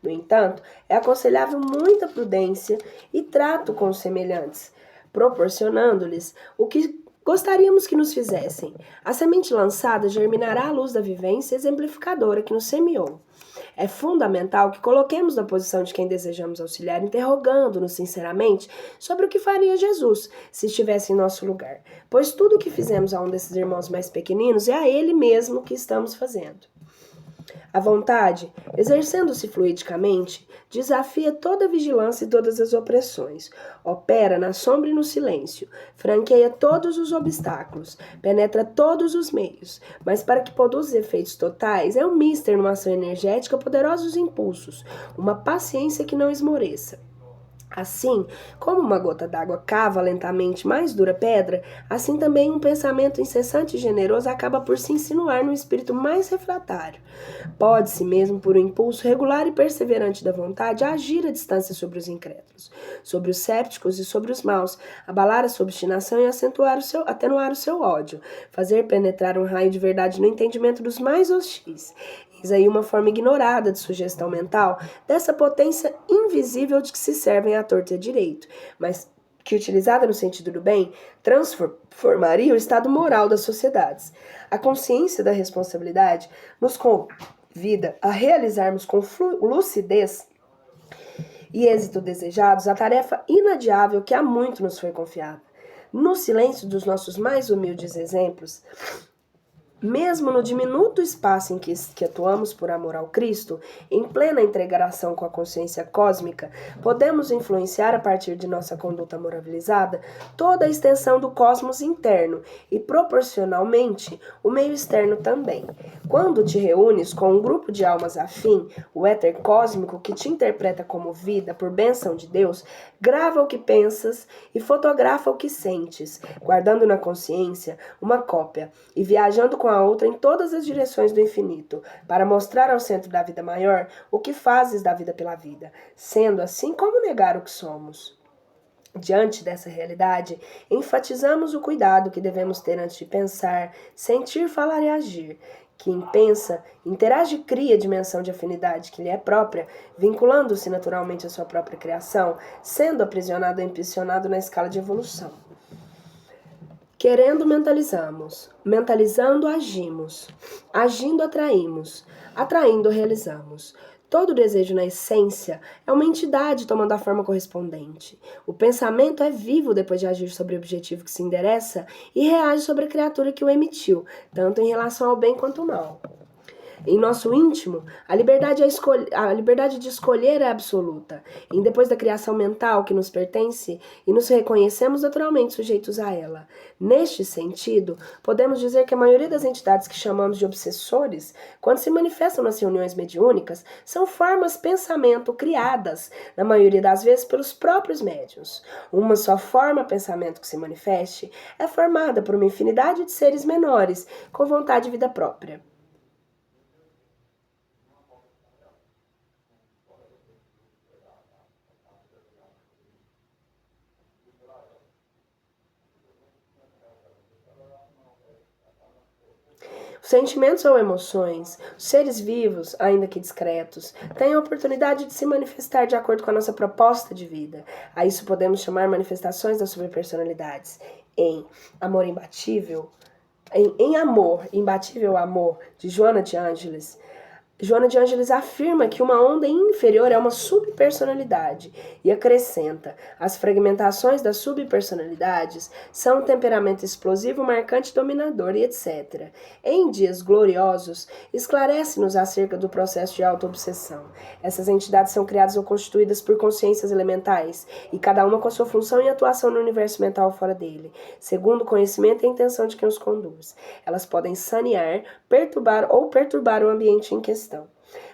No entanto, é aconselhável muita prudência e trato com os semelhantes, proporcionando-lhes o que gostaríamos que nos fizessem. A semente lançada germinará à luz da vivência exemplificadora que nos semeou. É fundamental que coloquemos na posição de quem desejamos auxiliar, interrogando-nos sinceramente sobre o que faria Jesus se estivesse em nosso lugar, pois tudo o que fizemos a um desses irmãos mais pequeninos é a ele mesmo que estamos fazendo. A vontade, exercendo-se fluidicamente, desafia toda a vigilância e todas as opressões, opera na sombra e no silêncio, franqueia todos os obstáculos, penetra todos os meios, mas para que produza efeitos totais, é um mister numa ação energética poderosos impulsos, uma paciência que não esmoreça. Assim, como uma gota d'água cava lentamente mais dura pedra, assim também um pensamento incessante e generoso acaba por se insinuar no espírito mais refratário. Pode-se mesmo, por um impulso regular e perseverante da vontade, agir à distância sobre os incrédulos, sobre os sépticos e sobre os maus, abalar a sua obstinação e atenuar o seu ódio, fazer penetrar um raio de verdade no entendimento dos mais hostis. Eis aí uma forma ignorada de sugestão mental dessa potência invisível de que se servem à torta e à direito, mas que, utilizada no sentido do bem, transformaria o estado moral das sociedades. A consciência da responsabilidade nos convida a realizarmos com lucidez e êxito desejados a tarefa inadiável que há muito nos foi confiada. No silêncio dos nossos mais humildes exemplos, Mesmo no diminuto espaço em que atuamos por amor ao Cristo, em plena integração com a consciência cósmica, podemos influenciar a partir de nossa conduta moralizada toda a extensão do cosmos interno e, proporcionalmente, o meio externo também. Quando te reúnes com um grupo de almas afim, o éter cósmico que te interpreta como vida por bênção de Deus, grava o que pensas e fotografa o que sentes, guardando na consciência uma cópia e viajando com a outra em todas as direções do infinito, para mostrar ao centro da vida maior o que fazes da vida pela vida, sendo assim como negar o que somos. Diante dessa realidade, enfatizamos o cuidado que devemos ter antes de pensar, sentir, falar e agir. Quem pensa, interage e cria a dimensão de afinidade que lhe é própria, vinculando-se naturalmente à sua própria criação, sendo aprisionado e impulsionado na escala de evolução. Querendo, mentalizamos. Mentalizando, agimos. Agindo, atraímos. Atraindo, realizamos. Todo desejo na essência é uma entidade tomando a forma correspondente. O pensamento é vivo depois de agir sobre o objetivo que se endereça e reage sobre a criatura que o emitiu, tanto em relação ao bem quanto ao mal. Em nosso íntimo, a liberdade de escolher é absoluta. E depois da criação mental que nos pertence, e nos reconhecemos naturalmente sujeitos a ela. Neste sentido, podemos dizer que a maioria das entidades que chamamos de obsessores, quando se manifestam nas reuniões mediúnicas, são formas pensamento criadas, na maioria das vezes, pelos próprios médiuns. Uma só forma pensamento que se manifeste é formada por uma infinidade de seres menores, com vontade de vida própria. Os sentimentos ou emoções, os seres vivos, ainda que discretos, têm a oportunidade de se manifestar de acordo com a nossa proposta de vida. A isso podemos chamar manifestações das subpersonalidades. Em Amor Imbatível, em Amor, Imbatível Amor, de Joana de Ângeles, Joana de Ângeles afirma que uma onda inferior é uma subpersonalidade e acrescenta: as fragmentações das subpersonalidades são um temperamento explosivo, marcante, dominador e etc. Em Dias Gloriosos, esclarece-nos acerca do processo de autoobsessão. Essas entidades são criadas ou constituídas por consciências elementais e cada uma com a sua função e atuação no universo mental fora dele, segundo o conhecimento e a intenção de quem os conduz. Elas podem sanear, perturbar ou perturbar o ambiente em questão.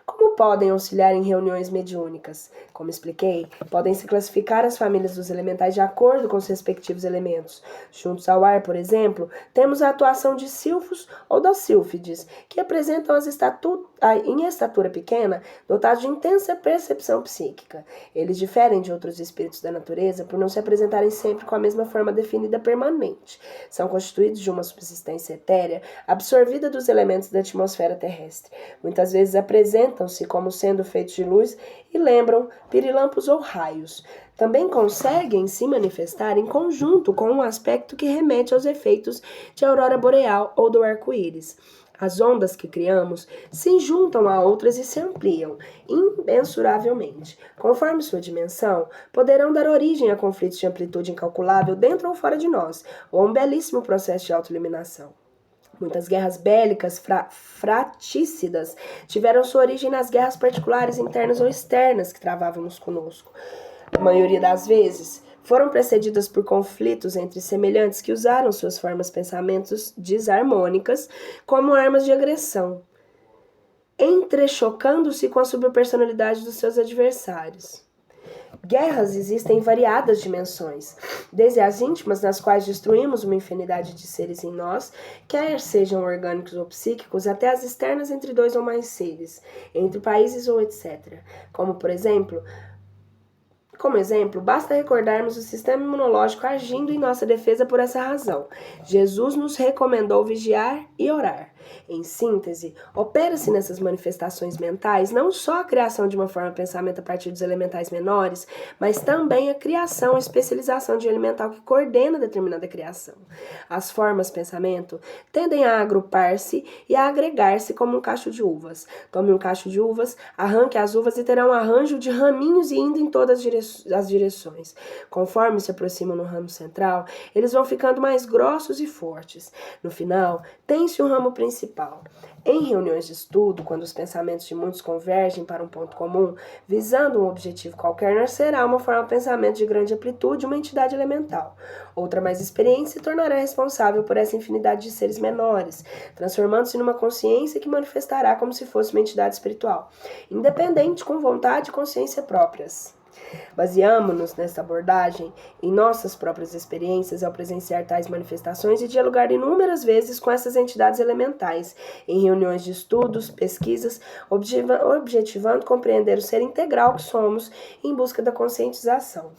Como podem auxiliar em reuniões mediúnicas? Como expliquei, podem se classificar as famílias dos elementais de acordo com os respectivos elementos. Juntos ao ar, por exemplo, temos a atuação de silfos ou docílfides, que apresentam em estatura pequena, dotados de intensa percepção psíquica. Eles diferem de outros espíritos da natureza por não se apresentarem sempre com a mesma forma definida permanente. São constituídos de uma subsistência etérea absorvida dos elementos da atmosfera terrestre. Muitas vezes apresentam-se como sendo feitos de luz e lembram pirilampos ou raios. Também conseguem se manifestar em conjunto com um aspecto que remete aos efeitos de aurora boreal ou do arco-íris. As ondas que criamos se juntam a outras e se ampliam imensuravelmente. Conforme sua dimensão, poderão dar origem a conflitos de amplitude incalculável dentro ou fora de nós, ou a um belíssimo processo de autoeliminação. Muitas guerras bélicas fratricidas tiveram sua origem nas guerras particulares internas ou externas que travávamos conosco. A maioria das vezes foram precedidas por conflitos entre semelhantes que usaram suas formas pensamentos desarmônicas como armas de agressão, entrechocando-se com a subpersonalidade dos seus adversários. Guerras existem em variadas dimensões, desde as íntimas, nas quais destruímos uma infinidade de seres em nós, quer sejam orgânicos ou psíquicos, até as externas entre dois ou mais seres, entre países ou etc. Como exemplo, basta recordarmos o sistema imunológico agindo em nossa defesa por essa razão. Jesus nos recomendou vigiar e orar. Em síntese, opera-se nessas manifestações mentais não só a criação de uma forma de pensamento a partir dos elementais menores, mas também a criação ou especialização de um elemental que coordena determinada criação. As formas de pensamento tendem a agrupar-se e a agregar-se como um cacho de uvas. Tome um cacho de uvas, arranque as uvas e terá um arranjo de raminhos e indo em todas as direções. as direções. Conforme se aproximam no ramo central, eles vão ficando mais grossos e fortes. No final, tem-se um ramo principal. Em reuniões de estudo, quando os pensamentos de muitos convergem para um ponto comum, visando um objetivo qualquer, nascerá uma forma de pensamento de grande amplitude, uma entidade elemental. Outra mais experiente se tornará responsável por essa infinidade de seres menores, transformando-se numa consciência que manifestará como se fosse uma entidade espiritual, independente, com vontade e consciência próprias. Baseamo-nos nesta abordagem em nossas próprias experiências ao presenciar tais manifestações e dialogar inúmeras vezes com essas entidades elementais, em reuniões de estudos, pesquisas, objetivando compreender o ser integral que somos em busca da conscientização.